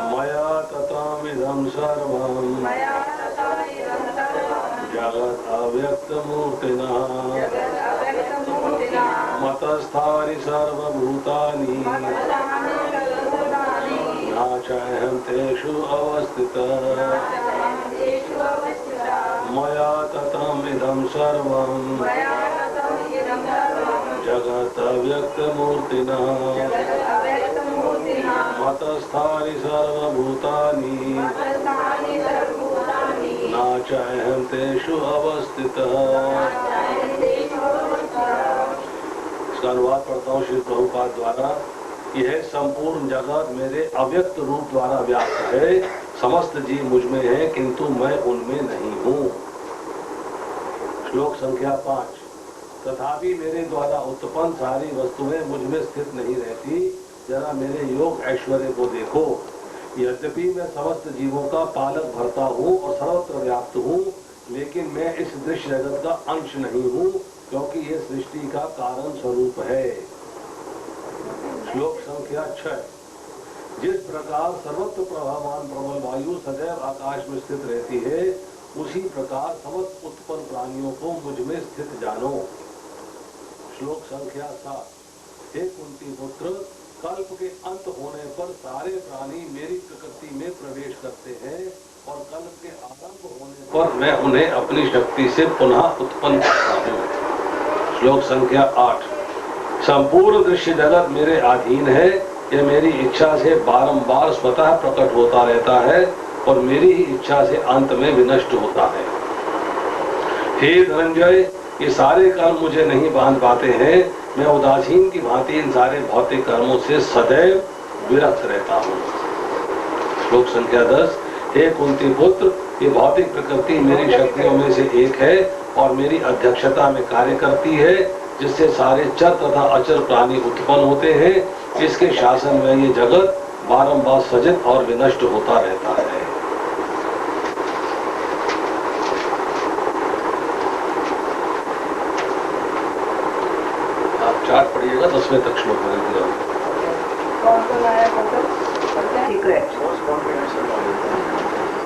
मया ततमिदं सर्वं जगत् अव्यक्तमूर्तिना मतस्थानि सर्वभूतानि न चाहं तेषु अवस्थितः मया ततमिदं सर्वं जगत् अव्यक्तमूर्तिना मतस्थानि सर्वभूतानि न चाहं तेषु अवस्थितः। इसका अनुवाद पढ़ता हूँ श्री प्रभुपाद द्वारा। यह संपूर्ण जगत मेरे अव्यक्त रूप द्वारा व्याप्त है। समस्त जीव मुझ में है किंतु मैं उनमें नहीं हूँ। श्लोक संख्या 5। तथापि मेरे द्वारा उत्पन्न सारी वस्तुएं मुझ में स्थित नहीं रहती। जरा मेरे योग ऐश्वर्य को देखो। यद्यपि मैं समस्त जीवों का पालक भरता हूँ और सर्वत्र व्याप्त हूँ, लेकिन मैं इस दृश्य जगत का अंश नहीं हूँ, क्योंकि ये सृष्टि का कारण स्वरूप है। श्लोक संख्या 6। जिस प्रकार सर्वत्र प्रभावान प्रबल वायु सदैव आकाश में स्थित रहती है, उसी प्रकार समस्त उत्पन्न प्राणियों को मुझ में स्थित जानो। श्लोक संख्या 7। हे कुंती पुत्र, कल्प के अंत होने पर सारे प्राणी मेरी प्रकृति में प्रवेश करते हैं और कल्प के आरंभ होने पर मैं उन्हें अपनी शक्ति से पुनः उत्पन्न करता हूँ। श्लोक संख्या 8। संपूर्ण दृश्य जगत मेरे अधीन है। यह मेरी इच्छा से बारंबार स्वतः प्रकट होता रहता है और मेरी ही इच्छा से अंत में विनष्ट होता है। हे धनंजय, ये सारे कर्म मुझे नहीं बांध पाते हैं। मैं उदासीन की भांति इन सारे भौतिक कर्मों से सदैव विरक्त रहता हूँ। श्लोक संख्या 10। हे कुंती पुत्र, ये भौतिक प्रकृति मेरी शक्तियों में से एक है और मेरी अध्यक्षता में कार्य करती है, जिससे सारे चर तथा अचर प्राणी उत्पन्न होते हैं। इसके शासन में ये जगत बारंबार सजित और विनष्ट होता रहता है। चार्ट पढ़िएगा, 10वें तक श्लोक में दिया।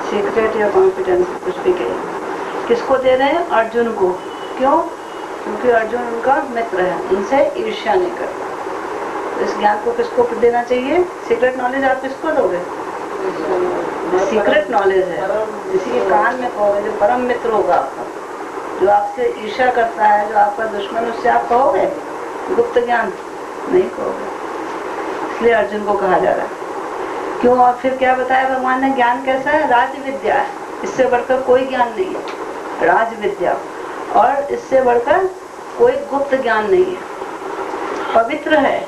सीक्रेट या कॉन्फिडेंस कुछ भी कहिए। किसको दे रहे हैं? अर्जुन को। क्यों? क्योंकि अर्जुन उनका मित्र है, उनसे ईर्ष्या नहीं करता। तो इस ज्ञान को किसको देना चाहिए? सीक्रेट नॉलेज आप किसको दोगे? सीक्रेट नॉलेज है, किसी के कान में कहोगे, जो परम मित्र होगा आपका, जो आपसे ईर्ष्या करता है, जो आपका दुश्मन, उससे आप कहोगे? गुप्त ज्ञान नहीं कहोगे। इसलिए अर्जुन को कहा जा रहा है। क्यों? और फिर क्या बताया भगवान ने? ज्ञान कैसा है? राज विद्या है। इससे बढ़कर कोई ज्ञान नहीं है, राज विद्या। और इससे बढ़कर कोई गुप्त ज्ञान नहीं है। पवित्र है,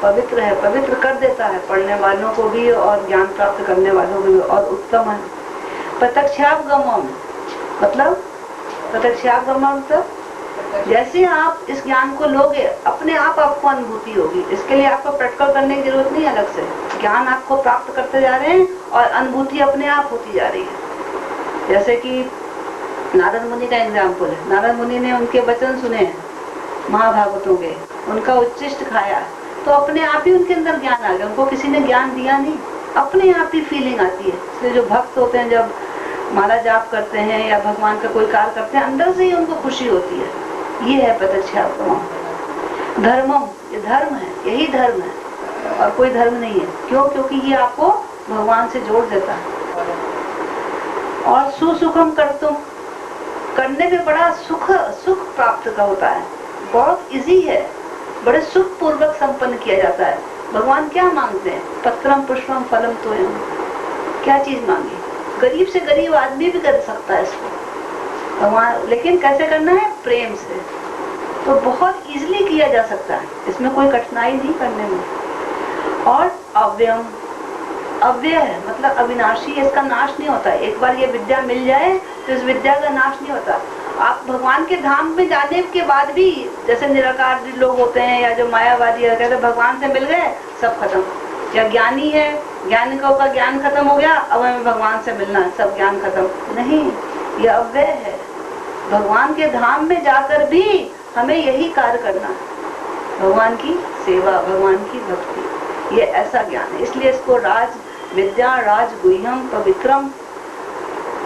पवित्र है, पवित्र कर देता है पढ़ने वालों को भी और ज्ञान प्राप्त करने वालों को भी। और उत्तम है। प्रत्यक्षावगमम मतलब जैसे आप इस ज्ञान को लोगे, अपने आप आपको अनुभूति होगी। इसके लिए आपको प्रैक्टिकल करने की जरूरत नहीं अलग से। ज्ञान आपको प्राप्त करते जा रहे हैं और अनुभूति अपने आप होती जा रही है। जैसे कि नारद मुनि का एग्जाम्पल है। नारद मुनि ने उनके वचन सुने महाभागवतों के, उनका उच्चिष्ट खाया, तो अपने आप ही उनके अंदर ज्ञान आ गया। उनको किसी ने ज्ञान दिया नहीं, अपने आप ही फीलिंग आती है। इसलिए जो भक्त होते हैं, जब माला जाप करते हैं या भगवान का कोई कार्य करते हैं, अंदर से ही उनको खुशी होती है। ये है प्रत्यक्षावगमम। धर्मम, ये धर्म है, यही धर्म है और कोई धर्म नहीं है। क्यों? क्योंकि ये आपको भगवान से जोड़ देता है। और सुसुखम करतुम, करने में बड़ा सुख प्राप्त का होता है। बहुत इजी है, बड़े सुख पूर्वक संपन्न किया जाता है। भगवान क्या मांगते हैं? पत्रम पुष्पम फलम तोयम। क्या चीज मांगी? गरीब से गरीब आदमी भी कर सकता है इसको भगवान, लेकिन कैसे करना है? प्रेम से। तो बहुत इजीली किया जा सकता है, इसमें कोई कठिनाई नहीं करने में। और अव्ययम, अव्यय है मतलब अविनाशी, इसका नाश नहीं होता है। एक बार ये विद्या मिल जाए तो इस विद्या का नाश नहीं होता। आप भगवान के धाम में जाने के बाद भी, जैसे निराकार लोग होते हैं या जो मायावादी है, कहते भगवान से मिल गए सब खत्म। या ज्ञानी है, ज्ञानिकों का ज्ञान खत्म हो गया, अब हमें भगवान से मिलना है, सब ज्ञान खत्म। नहीं, ये अव्यय है। भगवान के धाम में जाकर भी हमें यही कार्य करना है। भगवान की सेवा, भगवान की भक्ति, ये ऐसा ज्ञान है। इसलिए इसको राज विद्या, राज गुह्यम पवित्रम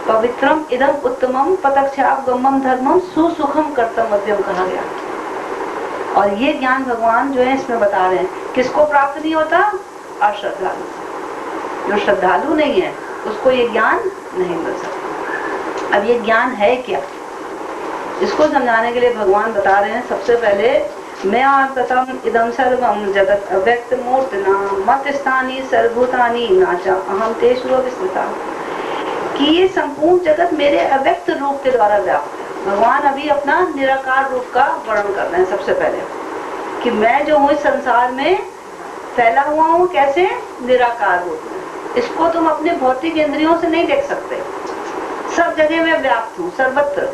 पवित्रम इदम उत्तमम पतक्षापगमम धर्मम सुसुखम कर्तम मध्यम कहा गया। और ये ज्ञान भगवान जो है इसमें बता रहे हैं, किसको प्राप्त नहीं होता? अश्रद्धालु। जो श्रद्धालु नहीं है उसको ये ज्ञान नहीं मिल सकता। अब ये ज्ञान है क्या, इसको समझाने के लिए भगवान बता रहे हैं, सबसे पहले मया ततम इदम सर्वम जगत अव्यक्त मूर्तना मत स्थानी सर्वभूतानि नाचा अहम तेषु अविस्मृता, कि ये संपूर्ण जगत मेरे अव्यक्त रूप के द्वारा व्याप्त है। भगवान अभी अपना निराकार रूप का वर्णन कर रहे हैं सबसे पहले, कि मैं जो हूँ इस संसार में फैला हुआ हूँ, कैसे? निराकार रूप में। इसको तुम अपने भौतिक इंद्रियों से नहीं देख सकते, सब जगह मैं व्याप्त हूँ, सर्वत्र।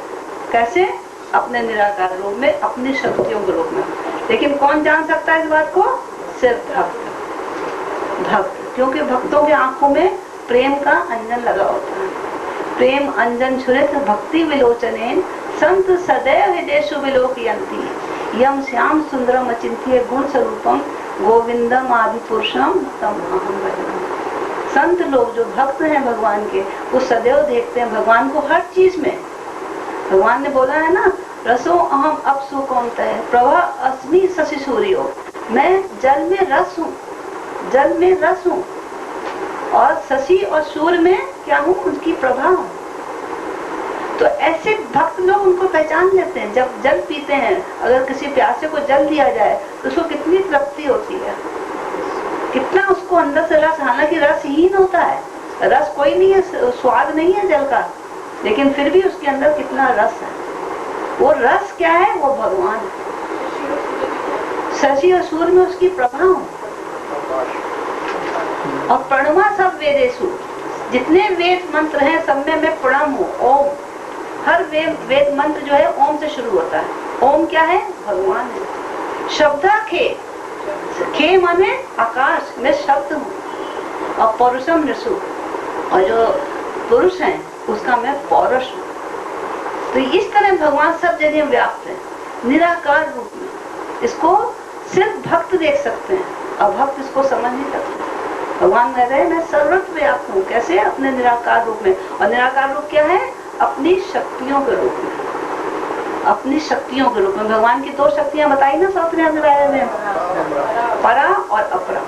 कैसे? अपने निराकार रूप में, अपनी शक्तियों के रूप में। लेकिन कौन जान सकता है इस बात को? सिर्फ भक्त। क्योंकि भक्तों के आंखों में प्रेम का अंजन लगा होता है। प्रेम अंजन छुरित भक्ति विलोचनेन संत सदैव हृदयेषु विलोकयन्ति यम श्याम सुंदरम अचिंत्य गुण स्वरूपम गोविंदम आदि पुरुषम तम अहम भजामि। संत लोग जो भक्त हैं भगवान के, वो सदैव देखते हैं भगवान को हर चीज में। भगवान ने बोला है ना, रसो अहम अपसु कौनतः प्रभा अस्मि शशि सूर्यो, मैं जल में रस हूँ, जल में रस हूँ, और शशि और सूर्य में क्या हूँ? उनकी प्रभा हूँ। तो ऐसे भक्त लोग उनको पहचान लेते हैं। जब जल पीते हैं, अगर किसी प्यासे को जल दिया जाए तो उसको कितनी तृप्ति होती है, कितना उसको अंदर से रस, हालांकि रसहीन होता है, रस कोई नहीं है, स्वाद नहीं है जल का, लेकिन फिर भी उसके अंदर कितना रस है। वो रस क्या है? वो भगवान है। शशि और सूर्य में उसकी प्रभा हूँ। और प्रणवा सब वेदेषु, जितने वेद मंत्र हैं सब में मैं प्रणम हूँ। ओम, हर वेद मंत्र जो है ओम से शुरू होता है। ओम क्या है? भगवान है। शब्दा खे माने आकाश, मैं शब्द हूँ। और पौरुषम नृषु, और जो पुरुष है उसका मैं पौरुष हूँ। तो इस तरह भगवान सब जगह व्याप्त है निराकार रूप में। इसको सिर्फ भक्त देख सकते हैं, अभक्त इसको समझ नहीं सकते। भगवान कह रहे हैं मैं सर्वत्र व्याप्त हूँ। कैसे? अपने निराकार रूप में। और निराकार रूप क्या है? अपनी शक्तियों के रूप में, अपनी शक्तियों के रूप में। भगवान की दो शक्तियां बताई ना 7वें अध्याय में, परा और अपरा।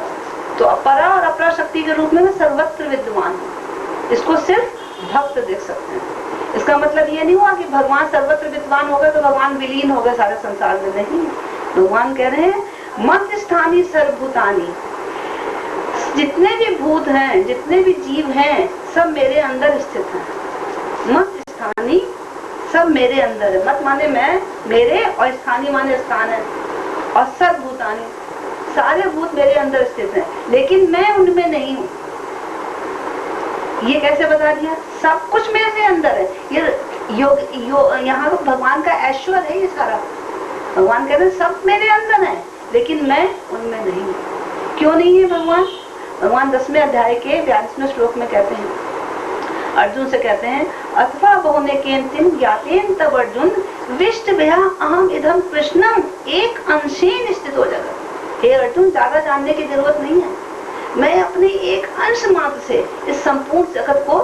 तो अपरा और अपरा शक्ति के रूप में मैं सर्वत्र विद्यमान हूँ। इसको सिर्फ भक्त देख सकते हैं। इसका मतलब ये नहीं हुआ कि भगवान सर्वत्र विद्यमान हो गए तो भगवान विलीन हो गए सारे संसार में, नहीं। भगवान कह रहे हैं मत स्थानी सर्वभूतानि, जितने भी भूत हैं, जितने भी जीव हैं, सब मेरे अंदर स्थित हैं। मत स्थानी, सब मेरे अंदर है। मत माने मैं, मेरे, और स्थानी माने स्थान है। और सर्वभूतानि, सारे भूत मेरे अंदर स्थित हैं, लेकिन मैं उनमें नहीं हूँ। ये कैसे बता दिया? सब कुछ मेरे अंदर है। ये यहाँ भगवान का ऐश्वर्य है ये सारा। भगवान कहते हैं सब मेरे अंदर है, लेकिन मैं उनमें नहीं हूँ। क्यों नहीं है भगवान? भगवान 10वें अध्याय के 42वें श्लोक में कहते हैं, अर्जुन से कहते हैं, अथवा बहुने केंतिन ज्ञातेन तब अर्जुन विष्ट भया अहम इदम कृष्णम एक अंशेन स्थित हो जाएगा। हे अर्जुन, ज्यादा जानने की जरूरत नहीं है, मैं अपने एक अंश मात्र से इस संपूर्ण जगत को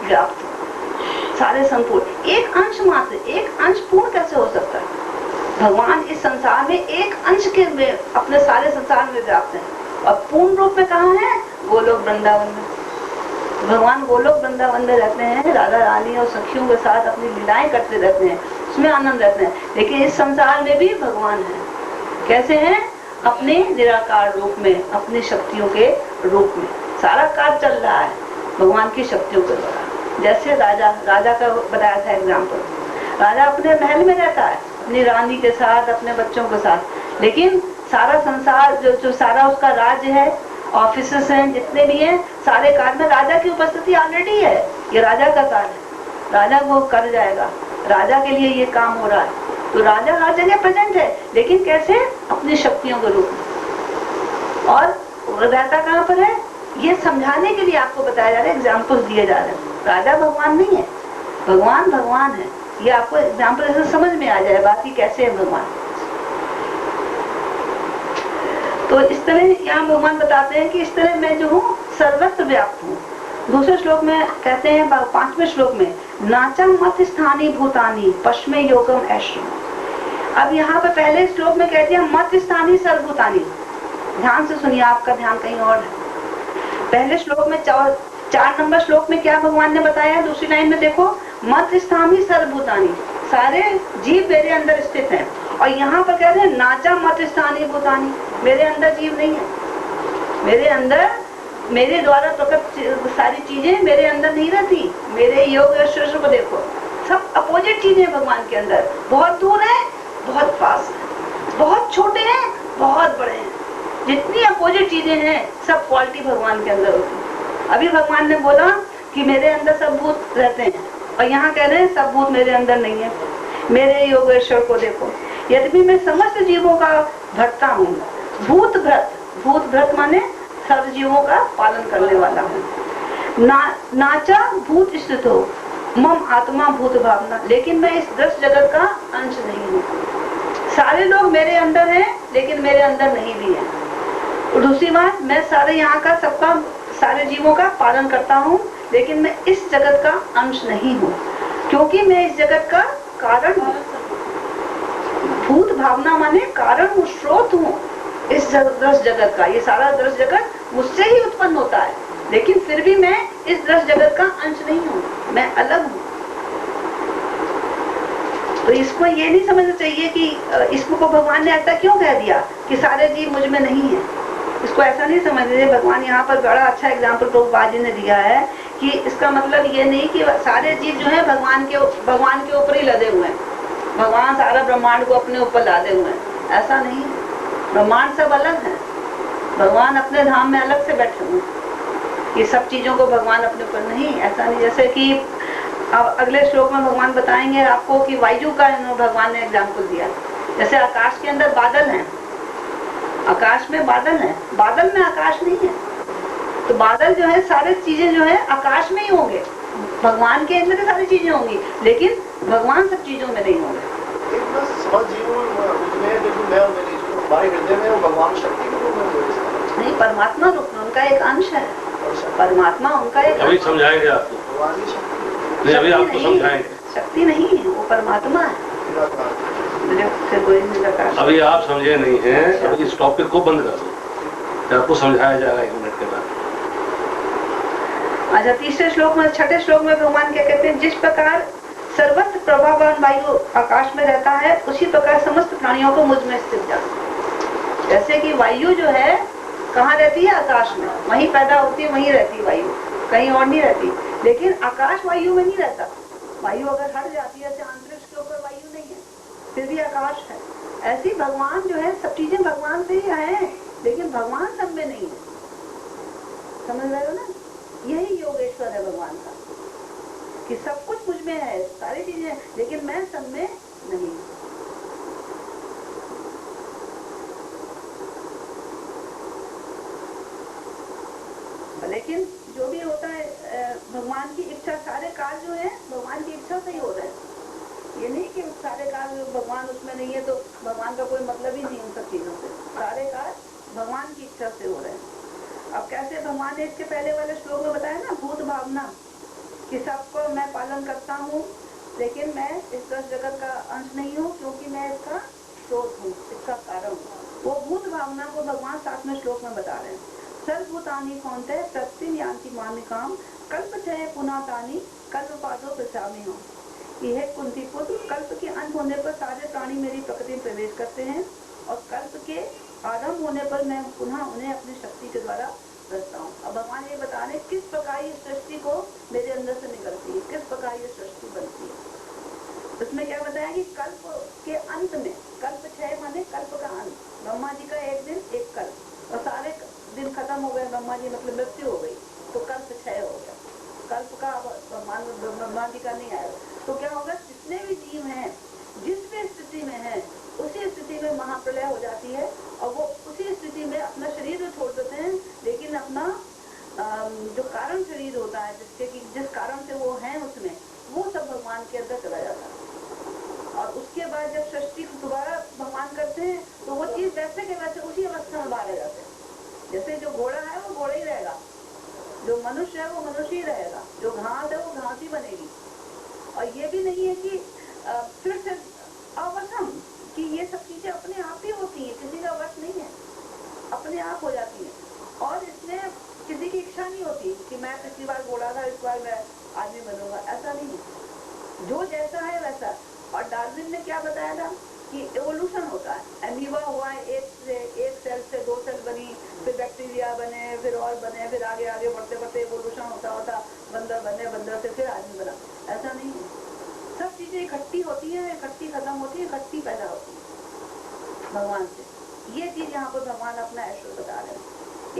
व्याप्त हूँ। सारे संपूर्ण एक अंश मात्र, एक अंश पूर्ण कैसे हो सकता है? भगवान इस संसार में एक अंश के में अपने सारे संसार में व्याप्त है। और पूर्ण रूप में कहाँ है? गोलोक वृंदावन में। भगवान गोलोक वृंदावन में रहते हैं, राधा रानी और सखियों के साथ अपनी लीलाएं करते रहते हैं, उसमें आनंद रहते हैं। लेकिन इस संसार में भी भगवान है। कैसे हैं? अपने निराकार रूप में, अपनी शक्तियों के रूप में। सारा कार्य चल रहा है भगवान की शक्तियों के द्वारा। जैसे राजा का बताया था एग्जाम्पल। राजा अपने महल में रहता है, अपनी रानी के साथ, अपने बच्चों के साथ, लेकिन सारा संसार जो सारा उसका राज्य है, ऑफिसर्स हैं, जितने भी हैं, सारे कार्य में राजा की उपस्थिति ऑलरेडी है। ये राजा का कार्य है, राजा वो कर जाएगा, राजा के लिए ये काम हो रहा है। तो राजा हर जगह प्रेजेंट है, लेकिन कैसे? अपनी शक्तियों के रूप में। और रहता कहाँ पर है? ये समझाने के लिए आपको बताया जा रहा है, एग्जाम्पल्स दिए जा रहे हैं। राजा भगवान नहीं है, भगवान भगवान है। ये आपको एग्जाम्पल ऐसे समझ में आ जाए बाकी कैसे है भगवान। तो इस तरह यहाँ भगवान बताते हैं कि इस तरह मैं जो हूँ सर्वत्र व्याप्त हूँ। दूसरे श्लोक में कहते हैं, 5वें श्लोक में, नाचा मत स्थानी भूतानी पश्मे योगम ऐश्व। अब यहाँ पे पहले श्लोक में कह दिया मत स्थानी सर्वभूतानी। ध्यान से सुनिए, आपका ध्यान कहीं और है। पहले श्लोक में 4 नंबर श्लोक में क्या भगवान ने बताया, दूसरी लाइन में देखो, मत स्थानी सर्वभूतानी, सारे जीव मेरे अंदर स्थित हैं। और यहाँ पर कह रहे हैं नाचा मत स्थानी भूतानी, मेरे अंदर जीव नहीं है, मेरे अंदर मेरे द्वारा प्रकट सारी चीजें मेरे अंदर नहीं रहती। मेरे योग ऐश्वर्य को देखो, सब अपोजिट चीजें भगवान के अंदर, बहुत दूर है बहुत पास है, बहुत छोटे हैं बहुत बड़े हैं, जितनी अपोजिट चीजें हैं सब क्वालिटी भगवान के अंदर होती है। अभी भगवान ने बोला कि मेरे अंदर सब भूत रहते हैं, और यहाँ कह रहे हैं सब भूत मेरे अंदर नहीं है। मेरे योगेश्वर को देखो, यद्यपि मैं समस्त जीवों का भरता हूँ, भूत भ्रत, भूत भ्रत माने सब जीवों का पालन करने वाला हूँ। नाचा भूत स्थित हो, मम आत्मा भूत भावना, लेकिन मैं इस दृश्य जगत का अंश नहीं हूँ। सारे लोग मेरे अंदर हैं लेकिन मेरे अंदर नहीं भी हैं। और दूसरी बात, मैं सारे यहाँ का सबका, सारे जीवों का पालन करता हूँ, लेकिन मैं इस जगत का अंश नहीं हूँ, क्योंकि मैं इस जगत का कारण हूँ। भूत भावना माने कारण हूँ, स्रोत हूँ इस दृश्य जगत का। ये सारा दृश्य जगत मुझसे ही उत्पन्न होता है, लेकिन फिर भी मैं इस दृश्य जगत का अंश नहीं हूँ, मैं अलग हूँ। तो इसको ये नहीं समझना चाहिए कि इसको भगवान ने ऐसा क्यों कह दिया कि सारे जीव मुझ में नहीं है। इसको ऐसा नहीं समझना चाहिए। भगवान यहाँ पर बड़ा अच्छा एग्जाम्पल प्रभुपाद जी ने दिया है कि इसका मतलब ये नहीं कि सारे जीव जो है भगवान के ऊपर ही लदे हुए हैं, भगवान सारा ब्रह्मांड को अपने ऊपर लादे हुए हैं, ऐसा नहीं। ब्रह्मांड सब अलग है, भगवान अपने धाम में अलग से बैठे हुए हैं। ये सब चीजों को भगवान अपने ऊपर नहीं, ऐसा नहीं। जैसे कि अब अगले श्लोक में भगवान बताएंगे आपको कि वायु का भगवान ने एग्जाम्पल दिया। जैसे आकाश के अंदर बादल हैं, आकाश में बादल हैं, बादल में आकाश नहीं है, तो बादल जो है सारी चीजें जो है आकाश में ही होंगे, भगवान के अंदर सारी चीजें होंगी, लेकिन भगवान सब चीजों में नहीं होंगे। नहीं, परमात्मा रूप में उनका एक अंश है, परमात्मा उनका एक, अभी समझाएंगे आपको, नहीं अभी आपको समझाएंगे। शक्ति नहीं है, वो परमात्मा है। अभी आप समझे नहीं हैं, अभी इस टॉपिक को बंद कर दो, आपको समझाया जाएगा 1 मिनट के बाद। अच्छा, तीसरे श्लोक में, 6ठे श्लोक में भगवान क्या कहते हैं, जिस प्रकार सर्वत्र प्रभावान वायु आकाश में रहता है, उसी प्रकार समस्त प्राणियों को मुझ में स्थित जाता। जैसे कि वायु जो है कहाँ रहती है, आकाश में, वहीं पैदा होती है, वहीं रहती है वायु, कहीं और नहीं रहती। लेकिन आकाश वायु में नहीं रहता, वायु अगर हट जाती है, अंतरिक्ष के ऊपर वायु नहीं है, फिर भी आकाश है। ऐसे भगवान जो है सब चीजें भगवान से ही है, लेकिन भगवान सब में नहीं है। समझ रहे हो ना, यही योगेश्वर है भगवान का, कि सब कुछ मुझ में है, सारी चीजें, लेकिन मैं सब में नहीं। लेकिन जो भी होता है भगवान की इच्छा, सारे कार्य जो है भगवान की इच्छा से ही हो रहे हैं। ये नहीं कि सारे कार्य भगवान उसमें नहीं है तो भगवान का कोई मतलब ही नहीं उन सब चीजों से, सारे कार्य भगवान की इच्छा से हो रहे हैं। अब कैसे भगवान ने इसके पहले वाले श्लोक में बताया ना, भूत भावना, कि सबको मैं पालन करता हूँ, लेकिन मैं इस दृश्य जगत का अंश नहीं हूँ, क्योंकि मैं इसका स्रोत हूँ, इसका कारण हूँ। वो भूत भावना को भगवान 7वें श्लोक में बता रहे हैं। सर्वभूतानि कौन्ते प्रत्येक यान्ति मामिकाम कल्पत्रय पुनः तानि कल्पपादो प्रचामि हूँ। यह कुंती पुत्र, कल्प के अंत होने पर सारे प्राणी मेरी प्रकृति में प्रवेश करते हैं, और कल्प के आरंभ होने पर मैं पुनः उन्हें अपनी शक्ति के द्वारा रचता हूँ। अब भगवान ये बता रहे किस प्रकार ये सृष्टि को मेरे अंदर से निकलती है, किस प्रकार ये सृष्टि बनती है। उसमें क्या बताया कि कल्प के अंत में, कल्प 6 माने कल्प का अंत, ब्रह्मा जी का एक दिन एक कल्प, और सारे दिन खत्म हो गए, ब्रह्मा जी मतलब मृत्यु हो गई, तो कल्प 6 हो गया, कल्प का ब्रह्मा जी का नहीं आया। तो क्या होगा, जितने भी जीव हैं जिस भी स्थिति में है, उसी स्थिति में महाप्रलय हो जाती है, और वो उसी स्थिति में अपना शरीर तो छोड़ देते हैं, लेकिन अपना जो कारण शरीर होता है, जिस कारण से वो है उसमें, वो सब भगवान के अंदर चला जाता है। और उसके बाद जब सृष्टि दोबारा भगवान करते हैं, तो तो वो चीज वैसे के वैसे उसी अवस्था में भागे जाते हैं। जैसे जो घोड़ा है वो घोड़ा ही रहेगा, जो मनुष्य है वो मनुष्य ही रहेगा, जो घास है वो घास ही बनेगी। और ये भी नहीं है कि फिर से अवसम कि ये सब चीजें अपने आप ही होती हैं, किसी का वश नहीं है, अपने आप हो जाती है। और इसमें किसी की इच्छा नहीं होती कि मैं पिछली बार घोड़ा था, इस बार मैं आदमी बनूंगा, ऐसा नहीं है। जो जैसा है वैसा। और डार्विन ने क्या बताया था कि एवोल्यूशन होता है। एमीबा हुआ है, एक सेल से 2 सेल बनी, फिर बैक्टीरिया बने, फिर और बने, फिर आगे आगे बढ़ते बढ़ते एवोल्यूशन होता होता बंदर बने, बंदर से फिर आदमी बना। ऐसा नहीं है, सब चीजें इकट्ठी होती है, इकट्ठी खत्म होती है, इकट्ठी पैदा होती है भगवान से। ये चीज यहाँ पर भगवान अपना ऐश्वर्य बता रहे हैं।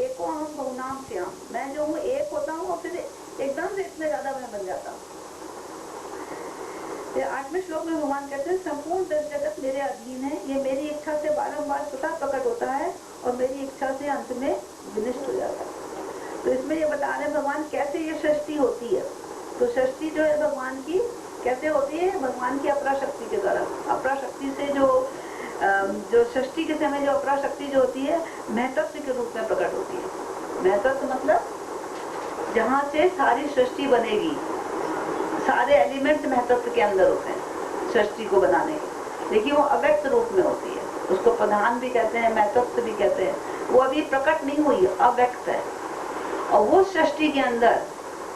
एको हम बहुनाम श्याम, मैं जो हूँ एक होता हूँ और फिर एकदम से इतने ज्यादा मैं बन जाता हूँ। 8वें श्लोक में भगवान कहते हैं संपूर्ण जगत मेरे अधीन है, ये मेरी इच्छा से बारंबार स्वतः प्रकट होता है और मेरी इच्छा से अंत में विनष्ट हो जाता है। तो इसमें ये बता रहे हैं भगवान कैसे ये सृष्टि होती है। तो सृष्टि जो है भगवान की कैसे होती है, भगवान की अपराशक्ति के द्वारा। अपराशक्ति से जो सृष्टि के समय जो अपराशक्ति जो होती है महतत्व के रूप में प्रकट होती है। महतत्व मतलब जहाँ से सारी सृष्टि बनेगी, सारे एलिमेंट महतत्व के अंदर होते हैं सृष्टि को बनाने के, लेकिन वो अव्यक्त रूप में होती है। उसको प्रधान भी कहते हैं, महतत्व भी कहते हैं। वो अभी प्रकट नहीं हुई, अव्यक्त है। और वो सृष्टि के अंदर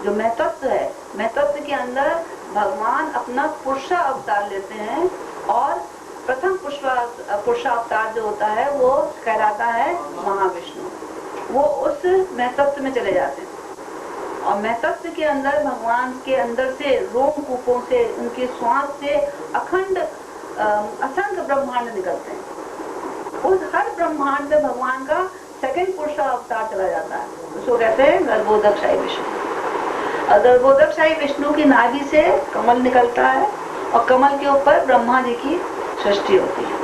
जो महतत्व है, महतत्व के अंदर भगवान अपना पुरुषा अवतार लेते हैं। और प्रथम पुरुषा अवतार जो होता है वो कहलाता है महाविष्णु। वो उस महतत्व में चले जाते हैं और महतत्व के अंदर भगवान के अंदर से रोम कूपों से, उनके श्वास से अखंड असंख्य ब्रह्मांड निकलते हैं। उस हर ब्रह्मांड में भगवान का सेकंड पुरुषा अवतार चला जाता है, उसको कहते हैं गर्भोदकशाही विष्णु। और गर्भोदकशाही विष्णु की नाभि से कमल निकलता है और कमल के ऊपर ब्रह्मा जी की सृष्टि होती है,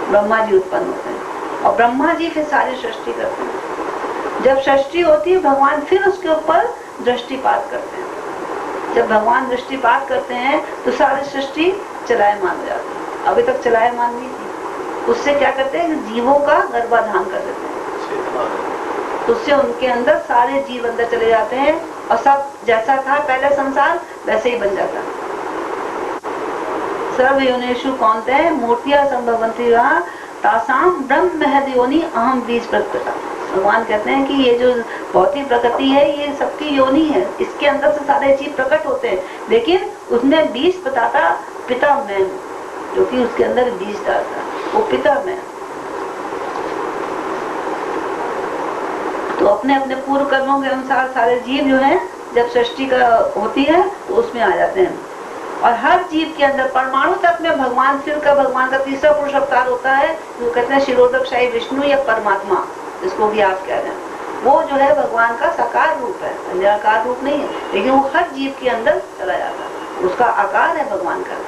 ब्रह्मा जी उत्पन्न होते हैं और ब्रह्मा जी फिर सारी सृष्टि करते हैं। जब सृष्टि होती है भगवान फिर उसके ऊपर दृष्टिपात करते हैं। जब भगवान दृष्टिपात करते हैं तो सारी सृष्टि चलायमान हो जाती है। अभी तक चलायमान नहीं थी। उससे क्या करते हैं, जीवों का गर्भाधान कर देते हैं। तो उससे उनके अंदर सारे जीव अंदर चले जाते हैं और सब जैसा था पहले संसार वैसे ही बन जाता है। सर्व योनिषु कौन्तेय मूर्तियां संभवन्ति वा तासाम ब्रह्म महद योनि अहम बीज प्रकृता। भगवान कहते हैं कि ये जो भौतिक प्रकृति है ये सबकी योनि है, इसके अंदर से सारे जीव प्रकट होते हैं, लेकिन उसमें बीज बताता पिता मैं हूँ, जो कि उसके अंदर बीज डालता वो पिता मैं। तो अपने अपने पूर्व कर्मों के अनुसार सारे जीव जो हैं जब सृष्टि का होती है तो उसमें आ जाते हैं। और हर जीव के अंदर परमाणु तक में भगवान का तीसरा पुरुष अवतार होता है, जो कहते हैं शिरोदकशाही विष्णु या परमात्मा, इसको भी आप कह रहे हैं। वो जो है भगवान का साकार रूप है, निराकार रूप नहीं है, लेकिन वो हर जीव के अंदर चला जाता है, उसका आकार है भगवान का।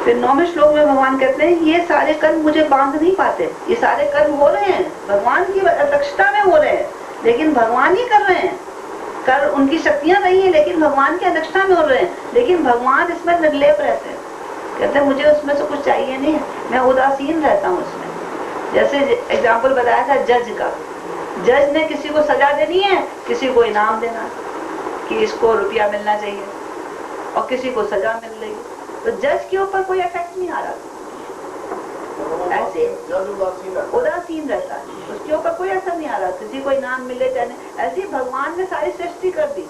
फिर 9वें श्लोक में भगवान कहते हैं ये सारे कर्म मुझे बांध नहीं पाते। ये सारे कर्म हो रहे हैं भगवान की अध्यक्षता में हो रहे हैं, लेकिन भगवान ही कर रहे हैं। कर उनकी शक्तियां नहीं है लेकिन भगवान की अध्यक्षता में हो रहे हैं, लेकिन भगवान इसमें निर्लेप रहते हैं। कहते हैं मुझे उसमें से कुछ चाहिए नहीं है, मैं उदासीन रहता हूँ उसमें। जैसे एग्जाम्पल बताया था जज का, जज ने किसी को सजा देनी है, किसी को इनाम देना कि इसको रुपया मिलना चाहिए और किसी को सजा मिल रही है, तो जज के ऊपर कोई इफेक्ट नहीं आ रहा, ऐसे उदासीन रहता है, उसके ऊपर कोई असर नहीं आ रहा, किसी को इनाम मिले चाहे। ऐसी भगवान ने सारी सृष्टि कर दी,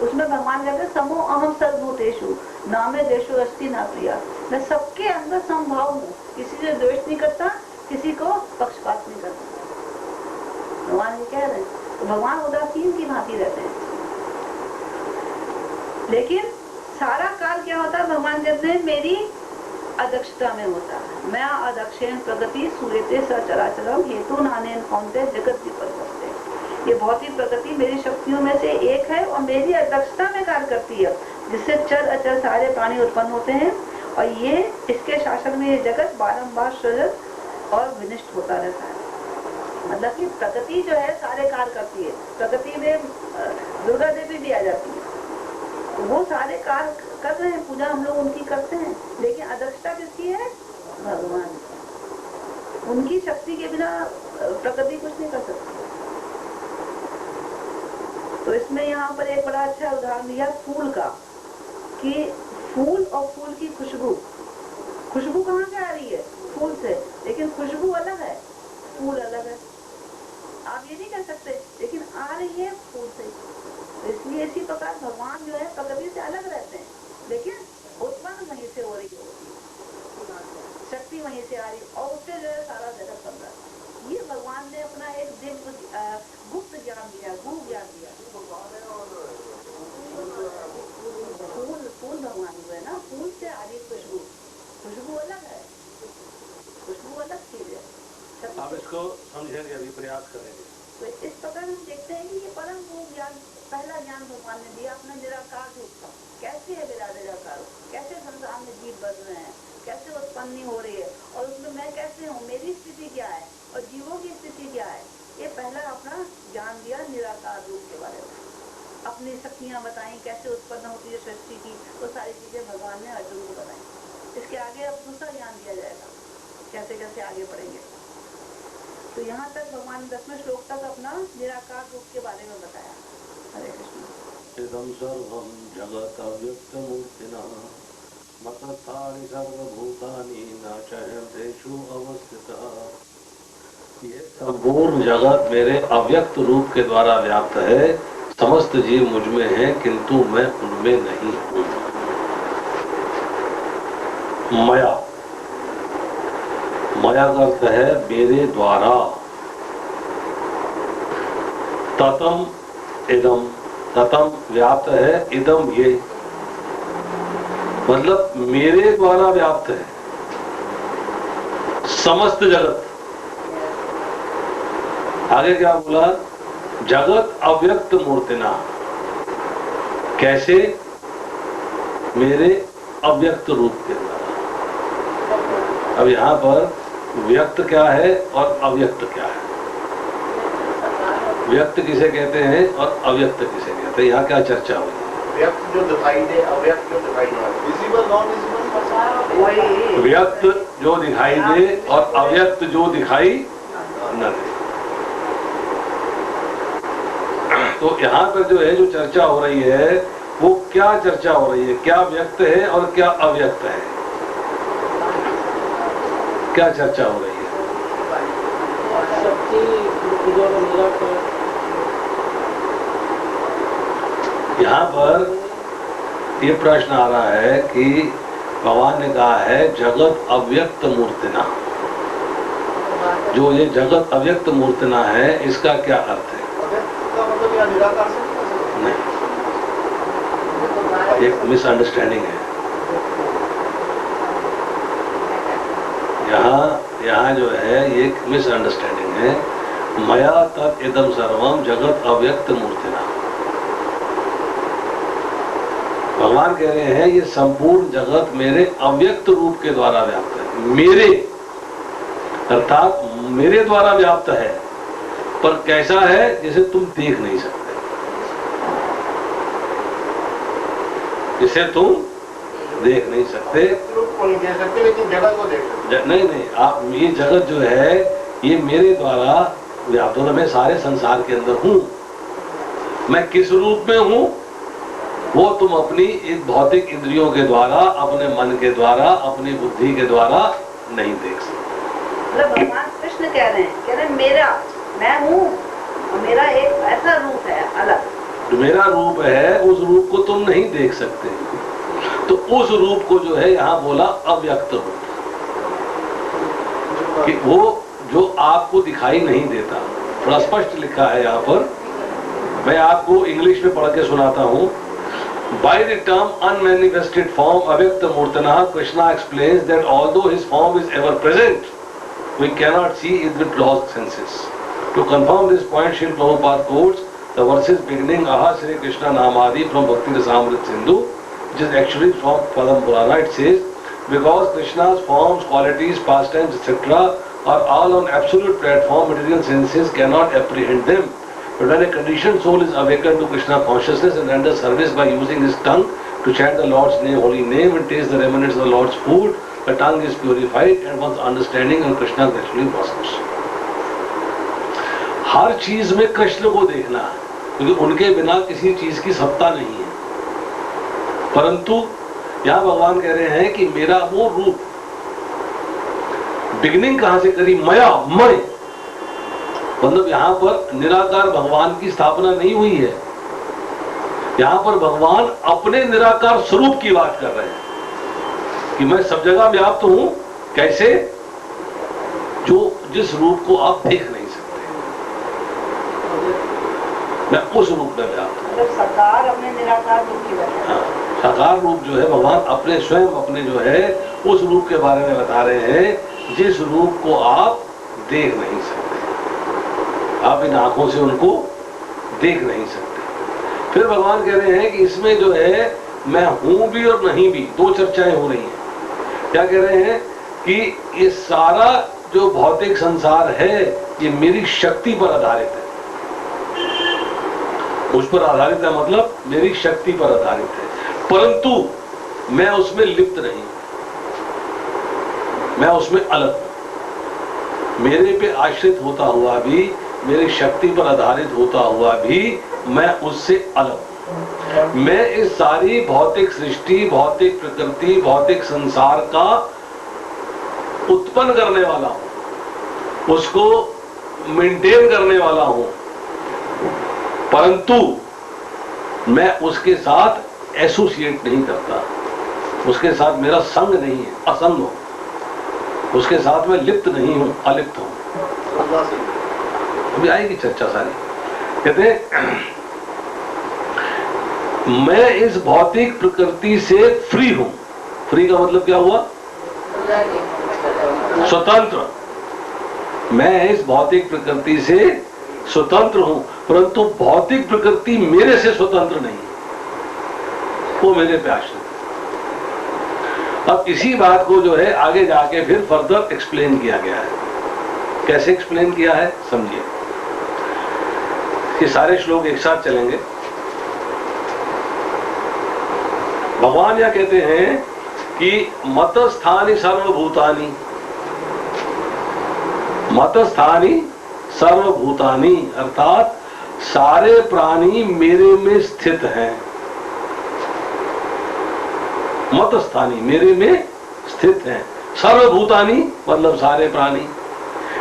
उसमें भगवान कहते हैं समो अहम सर्वभूतेषु नामे देशो अस्ति ना प्रिया। मैं सबके अंदर समभाव हूँ, किसी से द्वेष नहीं करता, किसी को पक्षपात नहीं करता। भगवान ये कह रहे हैं, तो भगवान उदासीन की भांति रहते हैं। लेकिन सारा काल क्या होता है, भगवान कहते हैं मेरी अध्यक्षता में होता है। मैं अध्यक्षेण प्रगति सूर्यते सचराचरम हेतु नानेन कौन्तेय जगत विपर्यस्ते। ये भौतिक प्रगति मेरी शक्तियों में से एक है और मेरी अध्यक्षता में कार्य करती है, जिससे चर अचर सारे प्राणी उत्पन्न होते हैं और ये इसके शासन में ये जगत बारंबार सृजित और विनष्ट होता रहता है। मतलब कि प्रकृति जो है सारे कार्य करती है। प्रकृति में दुर्गा देवी भी आ जाती है, तो वो सारे कार्य कर रहे हैं, पूजा हम लोग उनकी करते हैं, लेकिन अध्यक्षता किसकी है, भगवान। उनकी शक्ति के बिना प्रकृति कुछ नहीं कर सकती। तो इसमें यहाँ पर एक बड़ा अच्छा उदाहरण दिया फूल का, कि फूल और फूल की खुशबू, खुशबू कहाँ से आ रही है? फूल से, लेकिन खुशबू अलग है, फूल अलग है। आप ये नहीं कह सकते, लेकिन आ रही है फूल से। तो इसलिए इसी प्रकार भगवान जो है प्रकृति से अलग रहते हैं, लेकिन उत्पन्न वहीं से हो रही है, शक्ति वहीं से आ रही है, और उससे जो है सारा जगत बन रहा है। ये भगवान ने अपना एक दिव्य गुप्त ज्ञान दिया, गुरु ज्ञान दिया। फूल भगवान जो है ना, फूल से आ रही खुशबू, खुशबू अलग है, खुशबू अलग चीज है। आप इसको समझेंगे, अभी प्रयास करेंगे। तो इस प्रकार हम देखते हैं कि ये परम रूप ज्ञान, पहला ज्ञान भगवान ने दिया अपना निराकार रूप का। कैसे है मेरा निराकार, कैसे संसार में जीव बन रहे हैं, कैसे उत्पन्न हो रही है, और उसमें मैं कैसे हूँ, मेरी स्थिति क्या है और जीवों की स्थिति क्या है। ये पहला अपना ज्ञान दिया निराकार रूप के बारे में। अपनी शक्तियाँ बताई, कैसे उत्पन्न होती है सृष्टि की, वो सारी चीजें भगवान ने अर्जुन को बताई। इसके आगे अब दूसरा ज्ञान दिया जाएगा, कैसे कैसे आगे बढ़ेंगे। तो यहाँ तक भगवान 10वें श्लोक तक अपना निराकार रूप के बारे में बताया। हरे कृष्ण। इदं सर्वं जगत् अव्यक्तमूर्तिना मतस्थानि सर्वभूतानि न चयन्तेषु अवस्थितः। ये संपूर्ण जगत मेरे अव्यक्त रूप के द्वारा व्याप्त है, समस्त जीव मुझ में है, किंतु मैं उनमें नहीं हूँ। माया, माया का अर्थ है मेरे द्वारा। ततम इदम, ततम व्याप्त है, इदम ये, मतलब मेरे द्वारा व्याप्त है समस्त जगत। आगे क्या बोला? जगत अव्यक्त मूर्तिना। कैसे? मेरे अव्यक्त रूप के द्वारा। अब यहाँ पर व्यक्त क्या है और अव्यक्त क्या है? व्यक्त किसे कहते हैं और अव्यक्त किसे कहते हैं? यहाँ क्या चर्चा हुई? व्यक्त जो दिखाई दे, अव्यक्त जो दिखाई दे, विजिबल नॉन विजिबल, व्यक्त जो दिखाई दे और अव्यक्त जो दिखाई न दे। तो यहाँ पर जो है, जो चर्चा हो रही है, वो क्या चर्चा हो रही है? क्या व्यक्त है और क्या अव्यक्त है? क्या चर्चा हो रही है? यहाँ पर ये प्रश्न आ रहा है कि भगवान ने कहा है जगत अव्यक्त मूर्तिना। जो ये जगत अव्यक्त मूर्तिना है, इसका क्या अर्थ है? मतलब यह निराकार से नहीं, एक मिसअंडरस्टैंडिंग है यहाँ जो है, एक मिसअंडरस्टैंडिंग है। मया तत् इदम सर्वम जगत अव्यक्त मूर्तिना। भगवान कह रहे हैं ये संपूर्ण जगत मेरे अव्यक्त रूप के द्वारा व्याप्त है। मेरे अर्थात मेरे द्वारा व्याप्त है, पर कैसा है? जिसे तुम देख नहीं सकते, जिसे तुम देख नहीं सकते। रूप को नहीं देख सकते, लेकिन जगत को देख सकते। नहीं, आप ये जगत जो है ये मेरे द्वारा व्याप्त है। मैं सारे संसार के अंदर हूँ। मैं किस रूप में हूँ वो तुम अपनी इस भौतिक इंद्रियों के द्वारा, अपने मन के द्वारा, अपनी बुद्धि के द्वारा नहीं देख सकते। मतलब भगवान कृष्ण कह रहे हैं मेरा, मैं हूँ, मेरा एक ऐसा रूप है अलग। जो मेरा रूप है उस रूप को तुम नहीं देख सकते। तो उस रूप को जो है यहाँ बोला अव्यक्त रूप, कि वो जो आपको दिखाई नहीं देता। थोड़ा स्पष्ट लिखा है यहाँ पर, मैं आपको इंग्लिश में पढ़ के सुनाता हूँ। By the term unmanifested form avyakta murtana, Krishna explains that although his form is ever present, we cannot see it with lost senses. To confirm this point, Srila Prabhupada quotes the verses beginning Aha Shri Krishna Namadi from Bhakti Rasamrit Sindhu, which is actually from Padam Purana. It says, because Krishna's forms, qualities, pastimes, etc. are all on absolute platform, material senses cannot apprehend them. But when a conditioned soul is awakened to Krishna consciousness and renders service by using his tongue to chant the Lord's name, holy name, and taste the remnants of the Lord's food, the tongue is purified and one's understanding and Krishna gradually blossoms. हर चीज में कृष्ण को देखना है, क्योंकि उनके बिना किसी चीज की सत्ता नहीं है। परंतु यहां भगवान कह रहे हैं कि मेरा वो रूप, बिगिनिंग कहां से करी? मया, मैं, मतलब यहां पर निराकार भगवान की स्थापना नहीं हुई है। यहां पर भगवान अपने निराकार स्वरूप की बात कर रहे हैं कि मैं सब जगह व्याप्त हूं। कैसे? जो जिस रूप को आप देख नहीं सकते, मैं उस रूप में व्याप्त हूं। मतलब साकार अपने निराकार रूप की बात। हाँ, साकार रूप जो है भगवान अपने स्वयं अपने जो है उस रूप के बारे में बता रहे हैं जिस रूप को आप देख नहीं सकते, आप इन आंखों से उनको देख नहीं सकते। फिर भगवान कह रहे हैं कि इसमें जो है मैं हूं भी और नहीं भी, दो चर्चाएं हो रही हैं। क्या कह रहे हैं कि ये सारा जो भौतिक संसार है ये मेरी शक्ति पर आधारित है, मुझ पर आधारित है, मतलब मेरी शक्ति पर आधारित है, परंतु मैं उसमें लिप्त नहीं, मैं उसमें अलग हूं। मेरे पे आश्रित होता हुआ भी, मेरी शक्ति पर आधारित होता हुआ भी मैं उससे अलग हूं। मैं इस सारी भौतिक सृष्टि, भौतिक प्रकृति, भौतिक संसार का उत्पन्न करने वाला हूं, उसको मेंटेन करने वाला हूं, परंतु मैं उसके साथ एसोसिएट नहीं करता, उसके साथ मेरा संग नहीं है, असंग हूं, उसके साथ मैं लिप्त नहीं हूं, अलिप्त हूं। अभी आएगी चर्चा सारी। कहते हैं मैं इस भौतिक प्रकृति से फ्री हूं। फ्री का मतलब क्या हुआ? स्वतंत्र। मैं इस भौतिक प्रकृति से स्वतंत्र हूं, परंतु भौतिक प्रकृति मेरे से स्वतंत्र नहीं, वो मेरे पे आश्रित है। अब इसी बात को जो है आगे जाके फिर फर्दर एक्सप्लेन किया गया है। कैसे एक्सप्लेन किया है समझिए। ये सारे श्लोक एक साथ चलेंगे। भगवान यह कहते हैं कि मतस्थानि सर्वभूतानि, मतस्थानि सर्वभूतानि अर्थात सारे प्राणी मेरे में स्थित हैं। मतस्थानि मेरे में स्थित हैं, सर्वभूतानि मतलब सारे प्राणी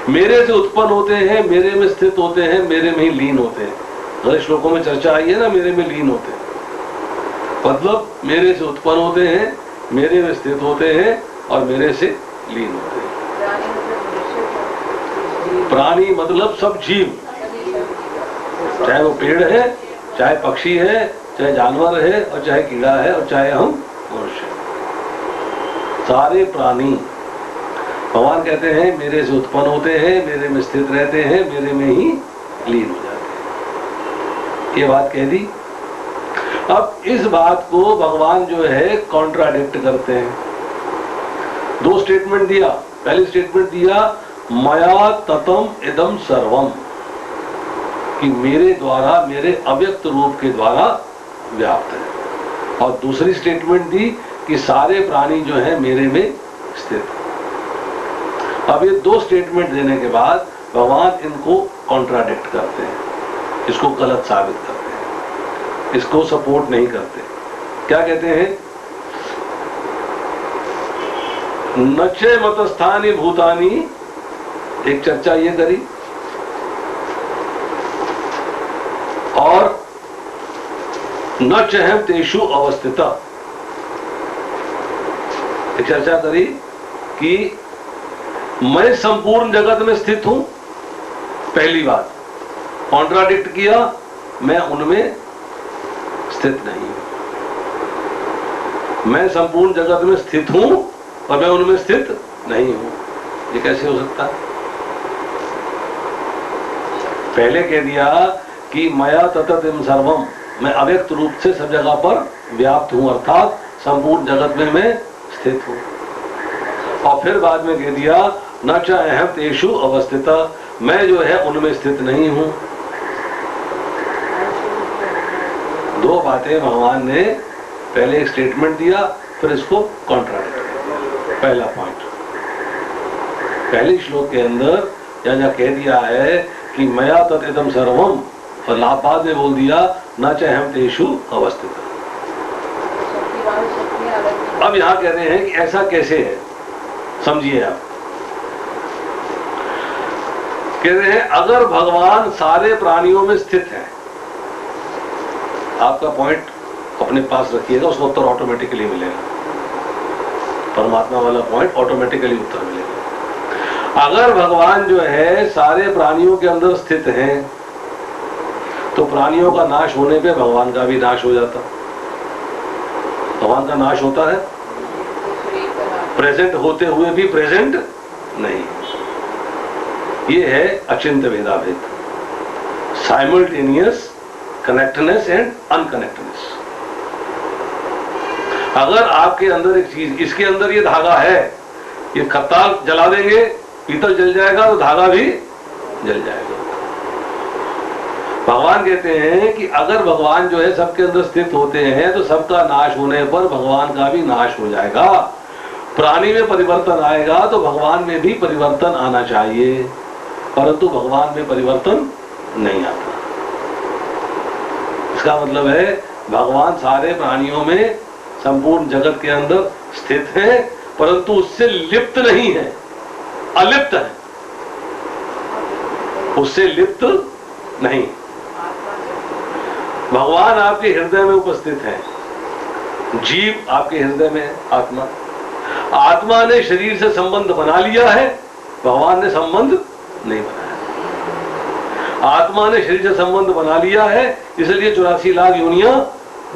मेरे से उत्पन्न होते हैं, मेरे में स्थित होते हैं, मेरे में ही लीन होते हैं। अगले श्लोकों में चर्चा आई है ना, मेरे में लीन होते हैं, मतलब मेरे से उत्पन्न होते हैं, मेरे में स्थित होते हैं और मेरे से लीन होते हैं। प्राणी मतलब सब जीव, चाहे वो पेड़ है, चाहे पक्षी है, चाहे जानवर है, और चाहे कीड़ा है, और चाहे हम मनुष्य। सारे प्राणी भगवान कहते हैं मेरे से उत्पन्न होते हैं, मेरे में स्थित रहते हैं, मेरे में ही लीन हो जाते हैं। ये बात कह दी। अब इस बात को भगवान जो है कॉन्ट्राडिक्ट करते हैं। दो स्टेटमेंट दिया। पहली स्टेटमेंट दिया मया ततम इदम सर्वम, कि मेरे द्वारा, मेरे अव्यक्त रूप के द्वारा व्याप्त है। और दूसरी स्टेटमेंट दी कि सारे प्राणी जो है मेरे में स्थित है। अब ये दो स्टेटमेंट देने के बाद भगवान इनको कॉन्ट्राडिक्ट करते हैं, इसको गलत साबित करते हैं, इसको सपोर्ट नहीं करते। क्या कहते हैं? नचे मतस्थानि भूतानि, एक चर्चा ये करी, और न चहम तेषु अवस्थिता, एक चर्चा करी कि मैं संपूर्ण जगत में स्थित हूं। पहली बात कॉन्ट्राडिक्ट किया, मैं उनमें स्थित नहीं हूं। मैं संपूर्ण जगत में स्थित हूं और मैं उनमें स्थित नहीं हूं। ये कैसे हो सकता है? पहले कह दिया कि मया ततम सर्वम, मैं अव्यक्त रूप से सब जगह पर व्याप्त हूं, अर्थात संपूर्ण जगत में मैं स्थित हूं। और फिर बाद में कह दिया न च अहम तेषु अवस्थिता, मैं जो है उनमें स्थित नहीं हूं। दो बातें भगवान ने, पहले एक स्टेटमेंट दिया, फिर इसको कॉन्ट्राडिक्ट किया। पहला पॉइंट। पहले श्लोक के अंदर जहाँ कह दिया है कि मया तदिदम सर्वम, और बाद में बोल दिया न च हम तेषु अवस्थित। अब यहां कह रहे हैं कि ऐसा कैसे है, समझिए आप। कह रहे हैं अगर भगवान सारे प्राणियों में स्थित है, आपका पॉइंट अपने पास रखिएगा, उसका उत्तर ऑटोमेटिकली मिलेगा। परमात्मा वाला पॉइंट ऑटोमेटिकली उत्तर मिलेगा। अगर भगवान जो है सारे प्राणियों के अंदर स्थित हैं, तो प्राणियों का नाश होने पे भगवान का भी नाश हो जाता। भगवान का नाश होता है, प्रेजेंट होते हुए भी प्रेजेंट नहीं। ये है अचिंत्य भेदाभेद, साइमल्टेनियस कनेक्टनेस एंड अनकनेक्टनेस। अगर आपके अंदर एक चीज, इसके अंदर ये धागा है, ये खत्ताल जला देंगे, पीतल जल जाएगा तो धागा भी जल जाएगा। भगवान कहते हैं कि अगर भगवान जो है सबके अंदर स्थित होते हैं, तो सबका नाश होने पर भगवान का भी नाश हो जाएगा। प्राणी में परिवर्तन आएगा तो भगवान में भी परिवर्तन आना चाहिए, परंतु भगवान में परिवर्तन नहीं आता। इसका मतलब है भगवान सारे प्राणियों में, संपूर्ण जगत के अंदर स्थित है, परंतु उससे लिप्त नहीं है, अलिप्त है, उससे लिप्त नहीं। भगवान आपके हृदय में उपस्थित है, जीव आपके हृदय में है, आत्मा। आत्मा ने शरीर से संबंध बना लिया है, भगवान ने संबंध नहीं बनाया। आत्मा ने शरीर से संबंध बना लिया है, इसलिए 84 लाख योनियां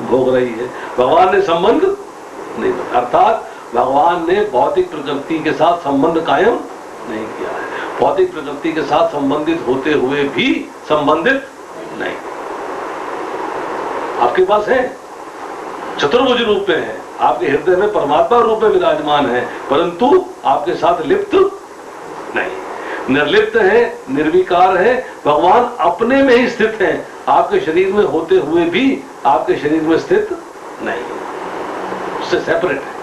भोग रही है। भगवान ने संबंध नहीं बनाया, अर्थात भगवान ने भौतिक प्रकृति के साथ संबंध कायम नहीं किया है। भौतिक प्रकृति के साथ संबंधित होते हुए भी संबंधित नहीं। आपके पास है, चतुर्भुज रूप में है, आपके हृदय में परमात्मा रूप में विराजमान है, परंतु आपके साथ लिप्त नहीं, निर्लिप्त है, निर्विकार है। भगवान अपने में ही स्थित है, आपके शरीर में होते हुए भी आपके शरीर में स्थित नहीं, उससे सेपरेट है।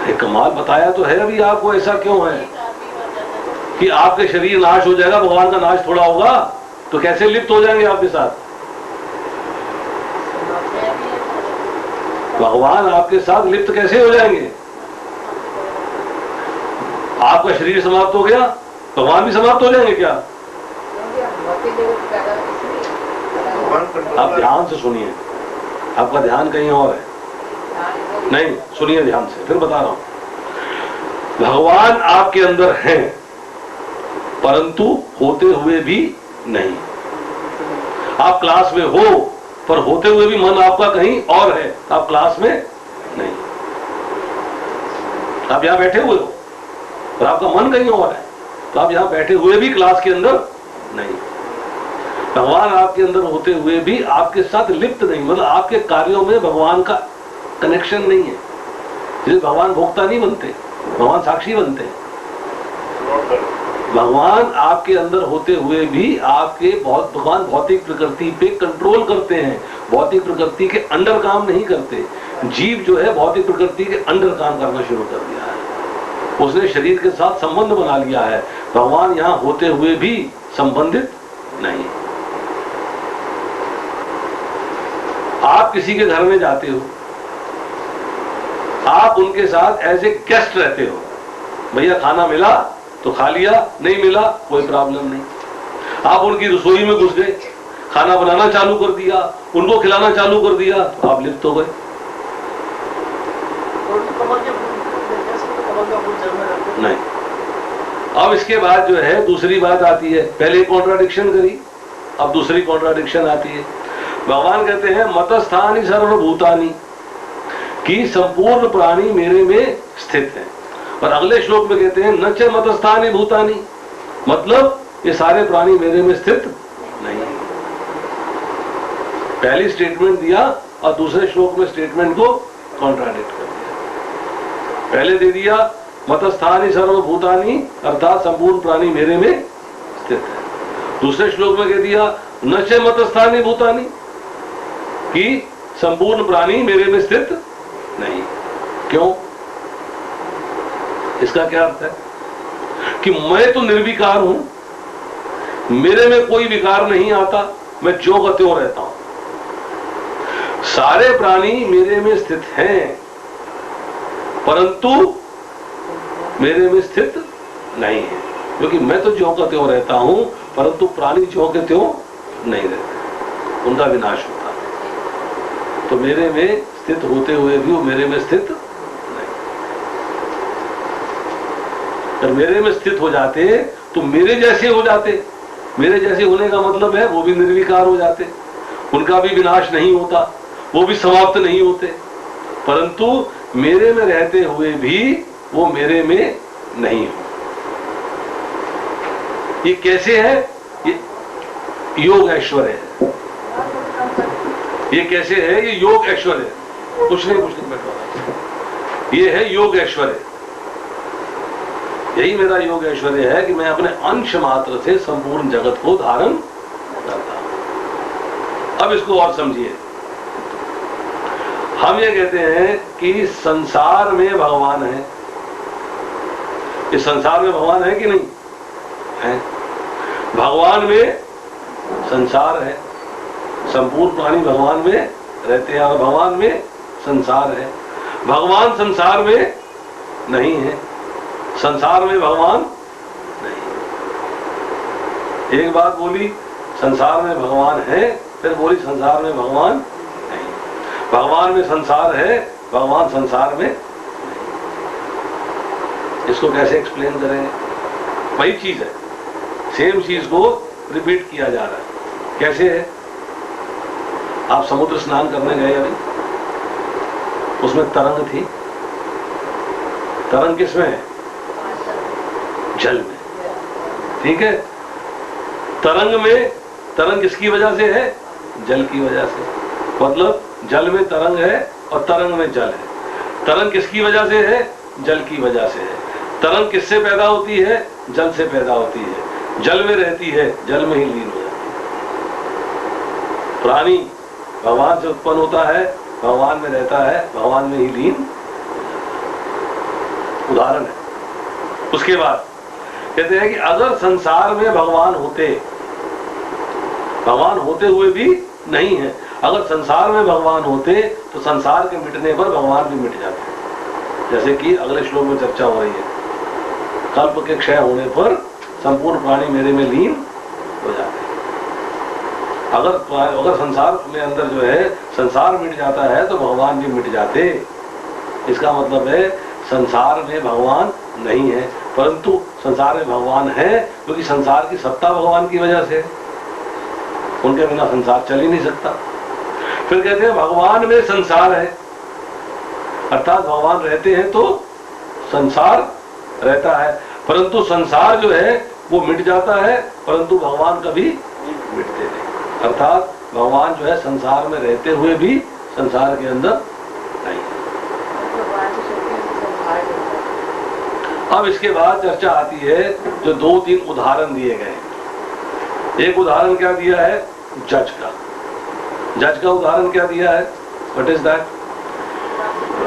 एक कमाल बताया तो है अभी आपको, ऐसा क्यों है कि आपके शरीर नाश हो जाएगा, भगवान का नाश थोड़ा होगा, तो कैसे लिप्त हो जाएंगे आपके साथ? भगवान आपके साथ लिप्त कैसे हो जाएंगे? आपका शरीर समाप्त हो गया, भगवान भी समाप्त हो जाएंगे क्या? आप ध्यान से सुनिए, आपका ध्यान कहीं और है। नहीं, सुनिए ध्यान से, फिर बता रहा हूं। भगवान आपके अंदर हैं, परंतु होते हुए भी नहीं। आप क्लास में हो, पर होते हुए भी मन आपका कहीं और है, आप क्लास में नहीं। आप यहां बैठे हुए हो और आपका मन कहीं और है, तो आप यहां बैठे हुए भी क्लास के अंदर नहीं। भगवान आपके अंदर होते हुए भी आपके साथ लिप्त नहीं, मतलब आपके कार्यों में भगवान का कनेक्शन नहीं है। इसलिए भगवान भोक्ता नहीं बनते, भगवान साक्षी बनते हैं। भगवान आपके अंदर होते हुए भी आपके भगवान भौतिक प्रकृति पे कंट्रोल करते हैं, भौतिक प्रकृति के अंडर काम नहीं करते। जीव जो है भौतिक प्रकृति के अंडर काम करना शुरू कर दिया है, उसने शरीर के साथ संबंध बना लिया है। भगवान यहाँ होते हुए भी संबंधित नहीं। आप किसी के घर में जाते हो, आप उनके साथ एज ए गेस्ट रहते हो। भैया खाना मिला तो खा लिया, नहीं मिला कोई प्रॉब्लम नहीं। आप उनकी रसोई में घुस गए, खाना बनाना चालू कर दिया, उनको खिलाना चालू कर दिया, तो आप लिप्त हो गए। नहीं। अब इसके बाद जो है दूसरी बात आती है, पहले कॉन्ट्राडिक्शन करी, अब दूसरी कॉन्ट्राडिक्शन आती है। भगवान कहते हैं मतस्थानी सर्वभूतानि, कि संपूर्ण प्राणी मेरे में स्थित है, और अगले श्लोक में कहते हैं न च मतस्थानि भूतानि, मतलब ये सारे प्राणी मेरे में स्थित नहीं। पहली स्टेटमेंट दिया और दूसरे श्लोक में स्टेटमेंट को कॉन्ट्राडिक्ट कर दिया। पहले दे दिया मतस्थानि सर्वभूतानि, अर्थात संपूर्ण प्राणी मेरे में स्थित है। दूसरे श्लोक में कह दिया न च मतस्थानि भूतानि, कि संपूर्ण प्राणी मेरे में स्थित नहीं। क्यों? इसका क्या अर्थ है कि मैं तो निर्विकार हूं, मेरे में कोई विकार नहीं आता, मैं ज्यों का त्यों रहता हूं। सारे प्राणी मेरे में स्थित हैं परंतु मेरे में स्थित नहीं है, क्योंकि मैं तो ज्यों का त्यों रहता हूं परंतु प्राणी ज्यों के त्यों नहीं रहते, उनका विनाश होता है। तो मेरे में स्थित होते हुए भी वो मेरे में स्थित नहीं। अगर मेरे में स्थित हो जाते तो मेरे जैसे हो जाते। मेरे जैसे होने का मतलब है वो भी निर्विकार हो जाते, उनका भी विनाश नहीं होता, वो भी समाप्त नहीं होते, परंतु मेरे में रहते हुए भी वो मेरे में नहीं हो। ये कैसे है? ये योग ऐश्वर्य है। ये कैसे है? ये योग ऐश्वर्य है। कुछ नहीं बैठा, ये है योग ऐश्वर्य। यही मेरा योग ऐश्वर्य है कि मैं अपने अंश मात्र से संपूर्ण जगत को धारण करता हूं। अब इसको और समझिए। हम ये कहते हैं कि संसार में भगवान है। इस संसार में भगवान है कि नहीं है? भगवान में संसार है, संपूर्ण प्राणी भगवान में रहते हैं और भगवान में संसार है। भगवान संसार में नहीं है, संसार में भगवान नहीं। एक बात बोली संसार में भगवान है, फिर बोली संसार में भगवान नहीं। भगवान में संसार है, भगवान संसार में नहीं। इसको कैसे एक्सप्लेन करें? वही चीज है, सेम चीज को रिपीट किया जा रहा है। कैसे है? आप समुद्र स्नान करने गए अभी, उसमें तरंग थी। तरंग किसमें है? जल में। ठीक है, तरंग में, तरंग किसकी वजह से है? जल की वजह से। मतलब जल में तरंग है और तरंग में जल है। तरंग किसकी वजह से है? जल की वजह से है। तरंग किससे पैदा होती है? जल से पैदा होती है। जल में रहती है, जल में ही लीन हो जाती है। प्राणी भगवान से उत्पन्न होता है, भगवान में रहता है, भगवान में ही लीन। उदाहरण है। उसके बाद कहते हैं कि अगर संसार में भगवान होते, भगवान होते हुए भी नहीं है, अगर संसार में भगवान होते तो संसार के मिटने पर भगवान भी मिट जाते। जैसे कि अगले श्लोक में चर्चा हो रही है, कल्प के क्षय होने पर संपूर्ण प्राणी मेरे में लीन हो जाते हैं। अगर संसार में अंदर जो है संसार मिट जाता है तो भगवान भी मिट जाते। इसका मतलब है संसार में भगवान नहीं है, परंतु संसार में भगवान है क्योंकि संसार की सत्ता भगवान की वजह से। उनके बिना संसार चल ही नहीं सकता। फिर कहते हैं भगवान में संसार है, अर्थात भगवान रहते हैं तो संसार रहता है, परंतु संसार जो है वो मिट जाता है, परंतु भगवान कभी मिटते नहीं। अर्थात भगवान जो है संसार में रहते हुए भी संसार के अंदर नहीं है। अब इसके बाद चर्चा आती है जो 2-3 उदाहरण दिए गए। एक उदाहरण क्या दिया है? जज का। जज का उदाहरण क्या दिया है? What is that?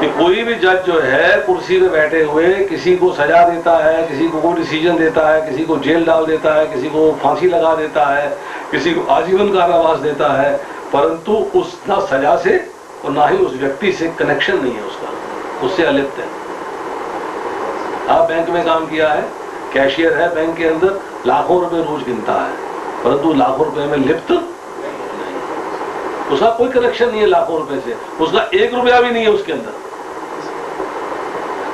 कि कोई भी जज जो है कुर्सी पे बैठे हुए किसी को सजा देता है, किसी को कोई डिसीजन देता है, किसी को जेल डाल देता है, किसी को फांसी लगा देता है, किसी को आजीवन कारावास देता है, परंतु उस ना सजा से और ना ही उस व्यक्ति से कनेक्शन नहीं है, उसका उससे अलिप्त है। आप बैंक में काम किया है, कैशियर है बैंक के अंदर, लाखों रुपए रोज गिनता है, परंतु लाखों रुपए में लिप्त नहीं, उसका कोई कनेक्शन नहीं है लाखों रुपए से, उसका 1 रुपया भी नहीं है उसके अंदर,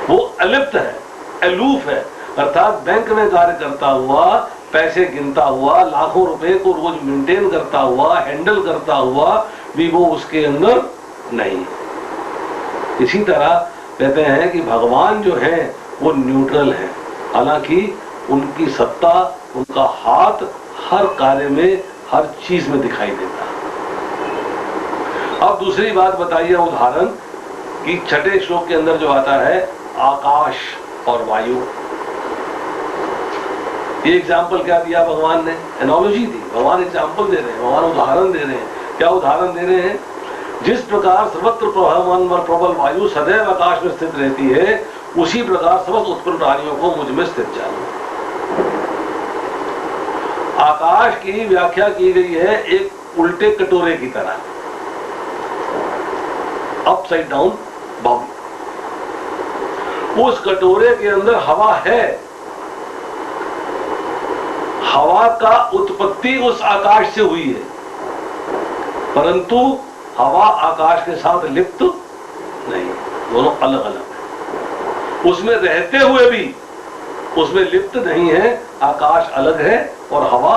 वो अलिप्त है, अलूफ है। अर्थात बैंक में कार्य करता हुआ, पैसे गिनता हुआ, लाखों रुपए को रोज मेंटेन करता हुआ, हैंडल करता हुआ भी वो उसके अंदर नहीं। इसी तरह कहते हैं कि भगवान जो है वो न्यूट्रल है, हालांकि उनकी सत्ता, उनका हाथ हर कार्य में, हर चीज में दिखाई देता है। अब दूसरी बात बताइए, उदाहरण कि 6ठे श्लोक के अंदर जो आता है आकाश और वायु। ये एग्जाम्पल क्या दिया भगवान ने? एनोलॉजी दी। भगवान एग्जाम्पल दे रहे हैं, भगवान उदाहरण दे रहे हैं। क्या उदाहरण दे रहे हैं? जिस प्रकार सर्वत्र प्रवाहमान व प्रबल वायु सदैव आकाश में स्थित रहती है, उसी प्रकार समस्त उत्पन्न प्राणियों को मुझ में स्थित जानो। आकाश की व्याख्या की गई है एक उल्टे कटोरे की तरह, अपसाइड डाउन बाउल। उस कटोरे के अंदर हवा है, हवा का उत्पत्ति उस आकाश से हुई है, परंतु हवा आकाश के साथ लिप्त नहीं, दोनों अलग अलग है। उसमें रहते हुए भी उसमें लिप्त नहीं है, आकाश अलग है और हवा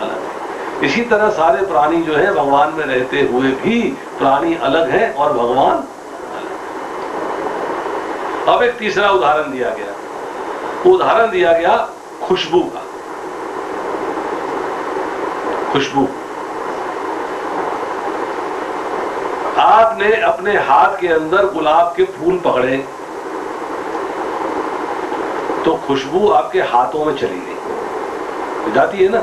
अलग है। इसी तरह सारे प्राणी जो है भगवान में रहते हुए भी प्राणी अलग है और भगवान अलग है। अब एक तीसरा उदाहरण दिया गया, उदाहरण दिया गया खुशबू का। खुशबू, आपने अपने हाथ के अंदर गुलाब के फूल पकड़े तो खुशबू आपके हाथों में चली गई, जाती है ना,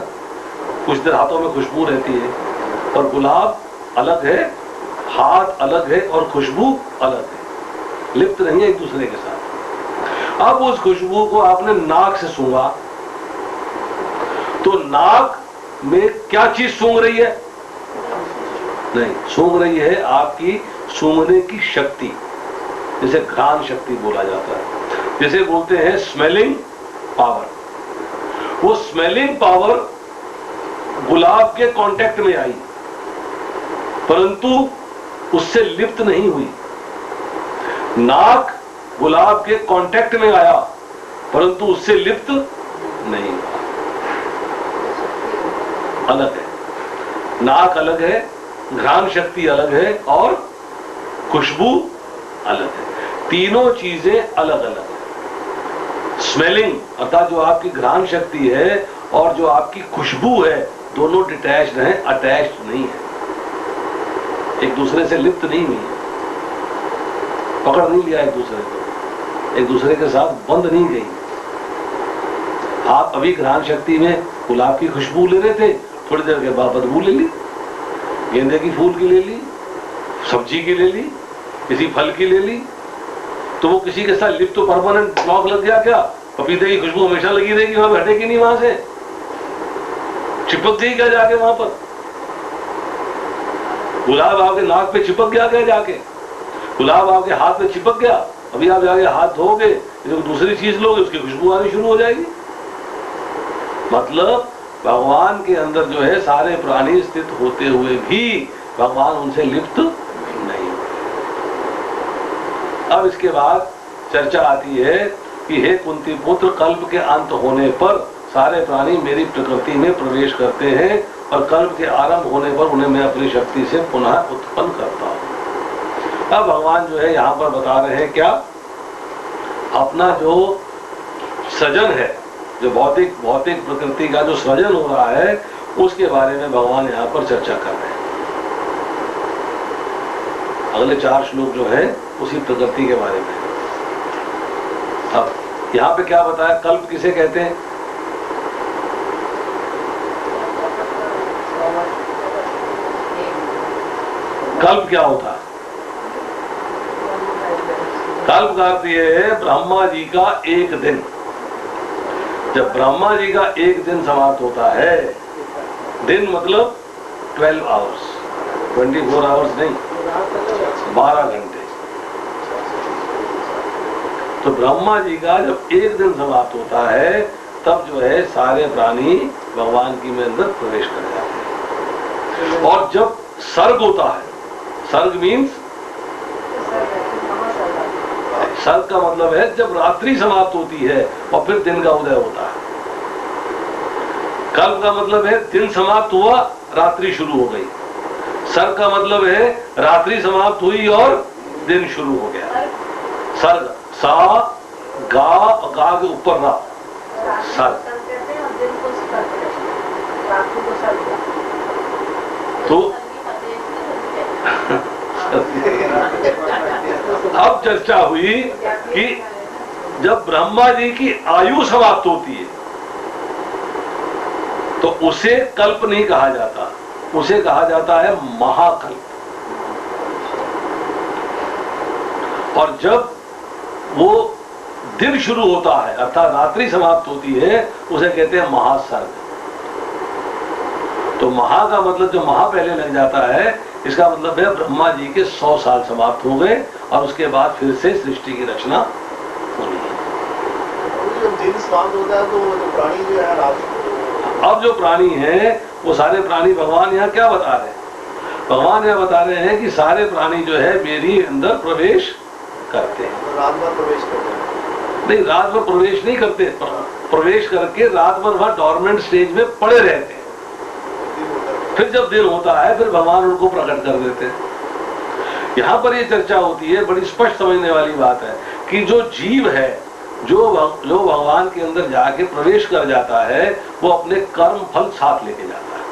कुछ देर हाथों में खुशबू रहती है। और गुलाब अलग है, हाथ अलग है और खुशबू अलग है, लिप्त नहीं है एक दूसरे के साथ। अब उस खुशबू को आपने नाक से सूंघा तो नाक में क्या चीज सूंघ रही है? नहीं, सूंघ रही है आपकी सूंघने की शक्ति, जिसे घ्राण शक्ति बोला जाता है, जिसे बोलते हैं स्मेलिंग पावर। वो स्मेलिंग पावर गुलाब के कांटेक्ट में आई, परंतु उससे लिप्त नहीं हुई। नाक गुलाब के कांटेक्ट में आया, परंतु उससे लिप्त नहीं हुआ। अलग है, नाक अलग है, घ्राण शक्ति अलग है और खुशबू अलग है। तीनों चीजें अलग अलग है। स्मेलिंग अर्थात जो आपकी घ्राण शक्ति है और जो आपकी खुशबू है, दोनों डिटैच्ड हैं, अटैच्ड नहीं है, एक दूसरे से लिप्त नहीं हुई है, पकड़ नहीं लिया एक दूसरे को, एक दूसरे के साथ बंद नहीं गई। आप अभी घ्राण शक्ति में गुलाब की खुशबू ले रहे थे, थोड़ी देर के बाद बदबू ले ली, गेंदे की फूल की ले ली, सब्जी की ले ली, किसी फल की ले ली, तो वो किसी के साथ लिप्त तो परमानेंट ब्लॉक लग गया क्या? पपीते की खुशबू हमेशा लगी रहेगी, वहां हटेगी नहीं, वहां से चिपक गई क्या जाके? वहां पर गुलाब आपके नाक पे चिपक गया क्या जाके? गुलाब आपके हाथ में चिपक गया, अभी आप जाके हाथ धोगे, जो दूसरी चीज लोगे उसकी खुशबू आनी शुरू हो जाएगी। मतलब भगवान के अंदर जो है सारे प्राणी स्थित होते हुए भी भगवान उनसे लिप्त नहीं। अब इसके बाद चर्चा आती है कि हे कुंती पुत्र, कल्प के अंत होने पर सारे प्राणी मेरी प्रकृति में प्रवेश करते हैं और कल्प के आरंभ होने पर उन्हें मैं अपनी शक्ति से पुनः उत्पन्न करता हूं। अब भगवान जो है यहां पर बता रहे हैं क्या, अपना जो सृजन है, जो भौतिक प्रकृति का जो सृजन हो रहा है, उसके बारे में भगवान यहाँ पर चर्चा कर रहे हैं। अगले 4 श्लोक जो है उसी प्रकृति के बारे में। अब यहाँ पे क्या बताया, कल्प किसे कहते हैं? कल्प क्या होता है? कल्प का अर्थ ये है ब्रह्मा जी का एक दिन। जब ब्रह्मा जी का एक दिन समाप्त होता है, दिन मतलब 12 आवर्स, 24 आवर्स नहीं, 12 घंटे। तो ब्रह्मा जी का जब एक दिन समाप्त होता है, तब जो है सारे प्राणी भगवान की में अंदर प्रवेश कर जाते हैं। और जब सर्ग होता है, सर्ग मीन्स, सर्ग का मतलब है जब रात्रि समाप्त होती है और फिर दिन का उदय होता है। कल्प का मतलब है दिन समाप्त हुआ, रात्रि शुरू हो गई। सर्ग का मतलब है रात्रि समाप्त हुई और दिन शुरू हो गया। सर्ग, सा गा, गा के ऊपर रा, सर्ग। तो अब चर्चा हुई कि जब ब्रह्मा जी की आयु समाप्त होती है तो उसे कल्प नहीं कहा जाता, उसे कहा जाता है महाकल्प। और जब वो दिन शुरू होता है अर्थात रात्रि समाप्त होती है उसे कहते हैं महासर्ग। तो महा का मतलब जो महा पहले लग जाता है इसका मतलब है ब्रह्मा जी के 100 साल समाप्त हो गए और उसके बाद फिर से सृष्टि की रचना होनी है। जब दिन समाप्त होता है तो जो प्राणी जो है अब जो प्राणी हैं वो सारे प्राणी भगवान यहाँ क्या बता रहे हैं? भगवान यहाँ बता रहे हैं कि सारे प्राणी जो है मेरी अंदर प्रवेश करते हैं। रात भर प्रवेश करते हैं? नहीं, रात भर प्रवेश नहीं करते, प्रवेश करके रात भर वह डॉर्मेंट स्टेज में पड़े रहते हैं। फिर जब दिन होता है फिर भगवान उनको प्रकट कर देते हैं। यहाँ पर ये चर्चा होती है, बड़ी स्पष्ट समझने वाली बात है कि जो जीव है जो भगवान के अंदर जाके प्रवेश कर जाता है वो अपने कर्म फल साथ लेके जाता है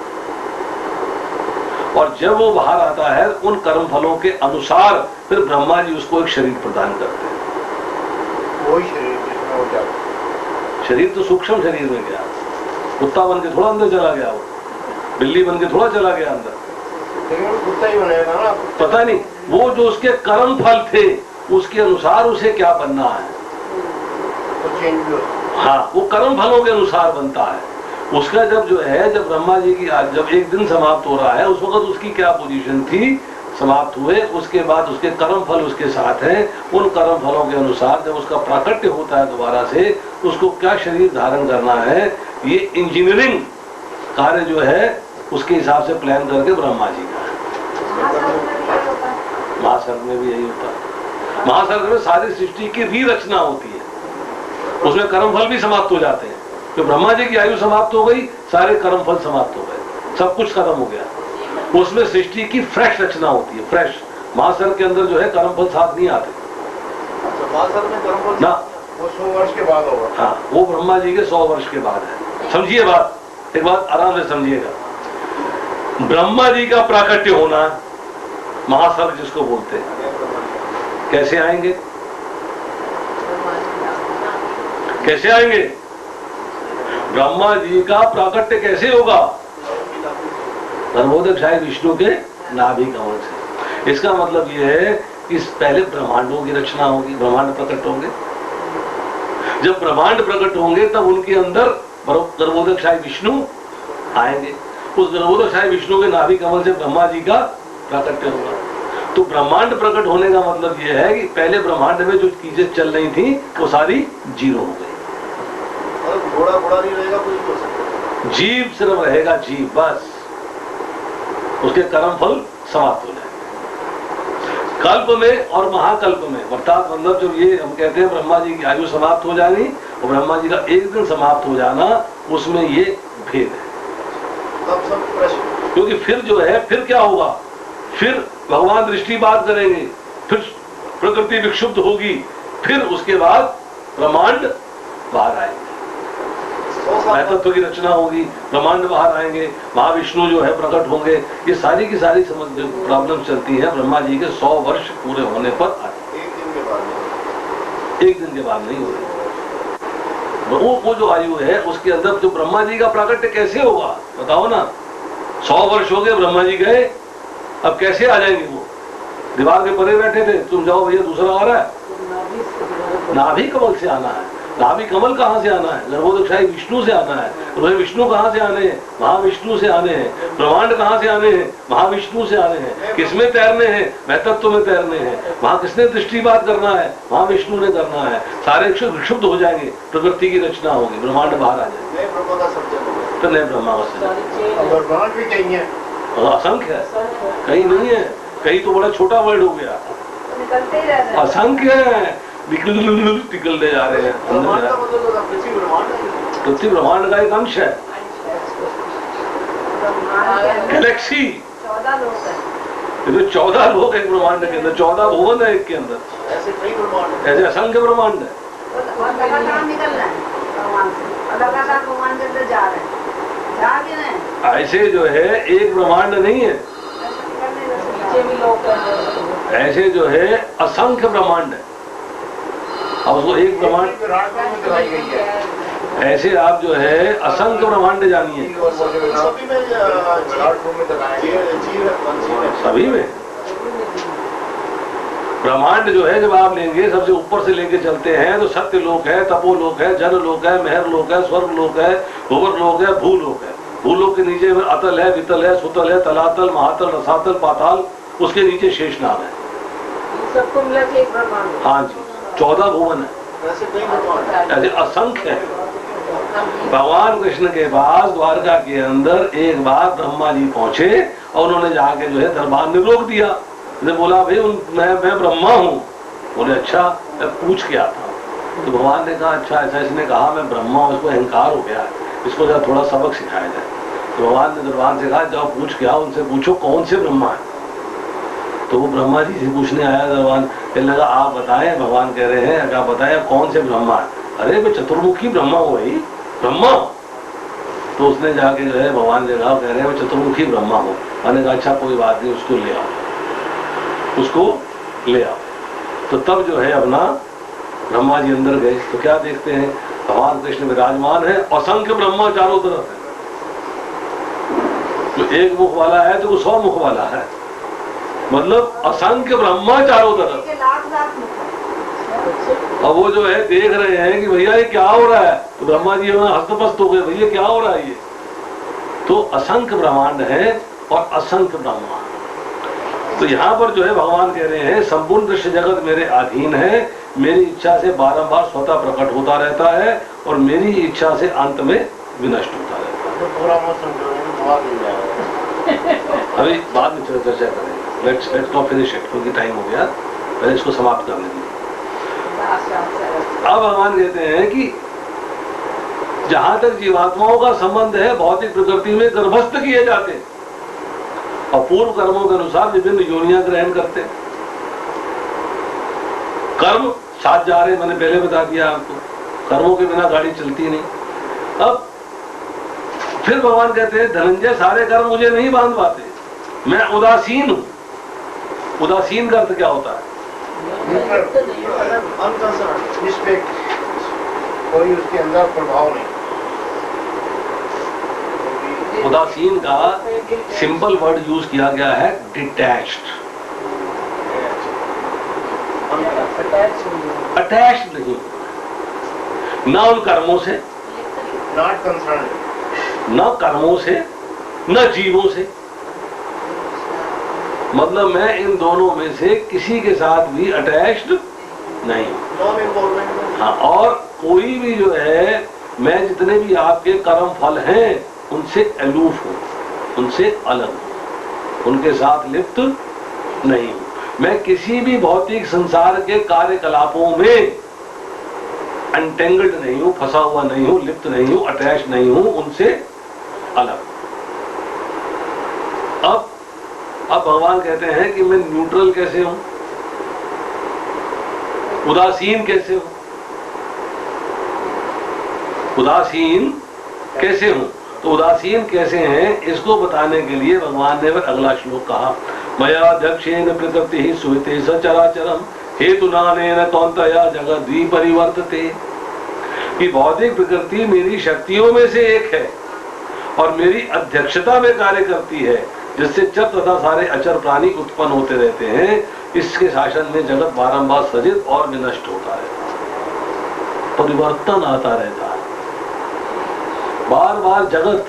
और जब वो बाहर आता है उन कर्म फलों के अनुसार फिर ब्रह्मा जी उसको एक शरीर प्रदान करते हैं। वही शरीर जिसमें हो जाता। शरीर तो सूक्ष्म शरीर में गया, कुत्ता बन के थोड़ा अंदर चला गया, वो बिल्ली बन के थोड़ा चला गया अंदर, लेकिन वो कुत्ता ही बनेगा ना। पता नहीं वो जो उसके कर्म फल थे उसके अनुसार उसे क्या बनना है, हाँ वो कर्म फलों के अनुसार बनता है। उसका जब जो है जब ब्रह्मा जी की जब एक दिन समाप्त हो रहा है उस वक्त उसकी क्या पोजीशन थी, समाप्त हुए उसके बाद उसके कर्म फल उसके साथ हैं, उन कर्म फलों के अनुसार जब उसका प्राकट्य होता है दोबारा से उसको क्या शरीर धारण करना है, ये इंजीनियरिंग कार्य जो है उसके हिसाब से प्लान करके ब्रह्मा जी का है। महासर्ग में भी यही होता है। महासर्ग में सारी सृष्टि की रीरचना होती है, उसमें कर्मफल भी समाप्त हो जाते हैं। तो ब्रह्मा जी की आयु समाप्त हो गई, सारे कर्मफल समाप्त हो गए, सब कुछ खत्म हो गया। उसमें सृष्टि की फ्रेश रचना होती है, फ्रेश। महासर्ग के अंदर जो है कर्मफल साथ नहीं आते। महासर्ग में कर्मफल ना वो 100 वर्ष के बाद होगा। हाँ, वो ब्रह्मा जी के 100 वर्ष के बाद है। समझिए बात, एक बात आराम से समझिएगा। ब्रह्मा जी का प्राकट्य होना महासर्ग जिसको बोलते हैं, कैसे आएंगे? कैसे आएंगे? ब्रह्मा जी का प्राकट्य कैसे होगा? गर्भोदकशाही विष्णु के नाभि कमल से। इसका मतलब यह है कि पहले ब्रह्मांडों की रचना होगी, ब्रह्मांड प्रकट होंगे। जब ब्रह्मांड प्रकट होंगे तब उनके अंदर गर्भोदकशाही विष्णु आएंगे। उस गर्भोदकशाही विष्णु के नाभि कमल से ब्रह्मा जी का प्राकट्य होगा। तो ब्रह्मांड प्रकट होने का मतलब यह है कि पहले ब्रह्मांड में जो चीजें चल रही थी वो सारी जीरो हो गई। घोड़ा नहीं रहेगा, कुछ हो सकता, जीव सिर्फ रहेगा, जीव बस, उसके कर्म फल समाप्त हो जाएंगे। कल्प में और महाकल्प में, अर्थात मतलब जब ये हम कहते हैं ब्रह्मा जी की आयु समाप्त हो जानी और ब्रह्मा जी का एक दिन समाप्त हो जाना, उसमें ये भेद है। तब सब प्रश्न, क्योंकि फिर जो है फिर क्या होगा, फिर भगवान दृष्टिपात करेंगे, फिर प्रकृति विक्षुब्ध होगी, फिर उसके बाद ब्रह्मांड बाहर आएंगे, तत्व की रचना होगी, ब्रह्मांड बाहर आएंगे, महाविष्णु जो है प्रकट होंगे। ये सारी की सारी प्रॉब्लम चलती है ब्रह्मा जी के 100 वर्ष पूरे होने पर आए। एक दिन के बाद नहीं हो रही। वो जो आयु है उसके अंदर जो ब्रह्मा जी का प्राकट्य कैसे होगा बताओ ना। 100 वर्ष हो गए, ब्रह्मा जी गए, अब कैसे आ जाएंगे वो? दीवार के परे बैठे थे, तुम जाओ भैया दूसरा आ रहा है। नाभि कमल से आना है। नाभि कमल कहाँ से आना है? गर्भोदकशाही विष्णु से आना है। वह विष्णु कहाँ से आने हैं? महाविष्णु से आने हैं। ब्रह्मांड कहाँ से आने हैं? महाविष्णु से आने हैं। किसमें तैरने हैं? महतत्व में तैरने हैं। वहां किसने दृष्टिपात करना है? महाविष्णु ने करना है। सारे विक्षुब्ध हो जाएंगे, प्रकृति की रचना होगी, ब्रह्मांड बाहर आ जाएंगे, नए ब्रह्मा का सर्जन होगा। तो नए ब्रह्मा का सर्जन। ब्रह्मांड भी कहीं है, असंख्य है, कहीं नहीं है, कहीं तो बड़ा छोटा वर्ड हो गया, निकलते ही रहते हैं। असंख्य है, निकलते जा रहे हैं। पृथ्वी ब्रह्मांड का एक अंश है, गैलेक्सी। 14 लोग हैं। ये तो 14 लोग एक ब्रह्मांड के अंदर, 14 भुवन है एक के अंदर, ऐसे कई ब्रह्मांड, ऐसे असंख्य ब्रह्मांड है। लगातार निकल रहे हैं भगवान से, लगातार भगवान के अंदर जा रहे हैं, जा भी रहे हैं। ऐसे जो है एक ब्रह्मांड नहीं है, ऐसे जो है असंख्य ब्रह्मांड है। अब उसको एक ब्रह्मांड दिखाई गई है, ऐसे आप जो है असंख्य ब्रह्मांड जानिए। सभी में सभी में ब्रह्मांड जो है जब आप लेंगे सबसे ऊपर से लेके चलते हैं तो सत्य लोक है, तपोलोक है, जन लोक है, मेहर लोक है, स्वर्ग लोक है, भूवर लोक है, भूलोक है। भूलोक के नीचे में अतल है, वितल है, सुतल है, तलातल, महातल, रसातल, पाताल, उसके नीचे शेषनाग है। सबको मिला के एक ब्रह्मांड। हाँ जी, 14 भुवन है, ऐसे असंख्य है। भगवान कृष्ण के पास द्वारका के अंदर एक बार ब्रह्मा जी पहुंचे और उन्होंने जाके जो है दरबार में रोक दिया। उन्होंने बोला भाई मैं ब्रह्मा हूँ। बोले अच्छा, मैं पूछ के आता हूँ। तो भगवान ने कहा अच्छा ऐसा, इसने कहा मैं ब्रह्मा हूँ, इसको अहंकार हो गया, इसको जरा थोड़ा सबक सिखाया जाए। तो भगवान ने दरबार से कहा जाओ पूछ के आओ, उनसे पूछो कौन से ब्रह्मा है। तो वो ब्रह्मा जी से पूछने आया दरबार, कहने लगा आप बताएं, भगवान कह रहे हैं आप बताएं कौन से ब्रह्मा है। अरे मैं चतुर्मुखी ब्रह्मा हूँ भाई, ब्रह्मा। तो उसने जाके जो है भगवान ने कहा कह रहे हैं मैं चतुर्मुखी ब्रह्मा हूँ। मैंने कहा अच्छा कोई बात नहीं, उसको ले आओ, उसको ले आओ। तो तब जो है अपना ब्रह्मा जी अंदर गए तो क्या देखते हैं, भगवान कृष्ण विराजमान है, असंख्य ब्रह्मा चारों तरफ है। तो एक मुख वाला है तो वो 100 मुख वाला है, मतलब असंख्य ब्रह्मा चारों तरफ। और वो जो है देख रहे हैं कि भैया ये क्या हो रहा है। तो ब्रह्मा जी हस्तपस्त हो गए, भैया क्या हो रहा है ये। तो असंख्य ब्रह्मांड है और असंख्य ब्रह्मा। तो यहाँ पर जो है भगवान कह रहे हैं संपूर्ण दृश्य जगत मेरे अधीन है, मेरी इच्छा से बारंबार स्वतः प्रकट होता रहता है और मेरी इच्छा से अंत में विनष्ट होता रहता है। तो पूरा मौसम जो है बहुत मिल जाएगा। अभी बाद में चर्चा करेंगे, लेट्स नॉट फिनिश इट क्योंकि टाइम हो गया, पहले इसको समाप्त करने दीजिए। अब भगवान कहते हैं कि जहां तक जीवात्माओं का संबंध है भौतिक प्रकृति में गर्भस्थ किए जाते हैं और पूर्व कर्मों के अनुसार विभिन्न योनियां ग्रहण करते हैं। कर्म साथ जा रहे, मैंने पहले बता दिया आपको, कर्मों के बिना गाड़ी चलती नहीं। अब फिर भगवान कहते हैं धनंजय सारे कर्म मुझे नहीं बांध पाते, मैं उदासीन हूं। उदासीन का अर्थ क्या होता है? कोई उसके अंदर प्रभाव नहीं। उदासीन का सिंपल वर्ड यूज किया गया है डिटैच्ड। अटैच्ड नहीं, न उन कर्मों से, नॉट कंसर्न, न कर्मों से, न जीवों से। मतलब मैं इन दोनों में से किसी के साथ भी अटैच्ड नहीं हूं। हाँ, और कोई भी जो है, मैं जितने भी आपके कर्म फल हैं उनसे अलूफ हूं, उनसे अलग हूं, उनके साथ लिप्त नहीं हूं। मैं किसी भी भौतिक संसार के कार्यकलापों में अनटेंगल्ड नहीं हूं, फंसा हुआ नहीं हूं, लिप्त नहीं हूं, अटैच नहीं हूं, उनसे अलग। अब भगवान कहते हैं कि मैं न्यूट्रल कैसे हूं, उदासीन कैसे हूं, उदासीन कैसे हूं। तो उदासीन कैसे हैं इसको बताने के लिए भगवान ने अगला श्लोक कहा, मया दक्षेण प्रकृति ही सुविते सचराचरम हेतुनानेन कौन्तया जगत द्विपरिवर्तते। कि भौतिक प्रकृति मेरी शक्तियों में से एक है और मेरी अध्यक्षता में कार्य करती है, जिससे चर तथा सारे अचर प्राणी उत्पन्न होते रहते हैं। इसके शासन में जगत बारंबार सृजित और विनष्ट होता रहता है, परिवर्तन आता रहता है, बार बार जगत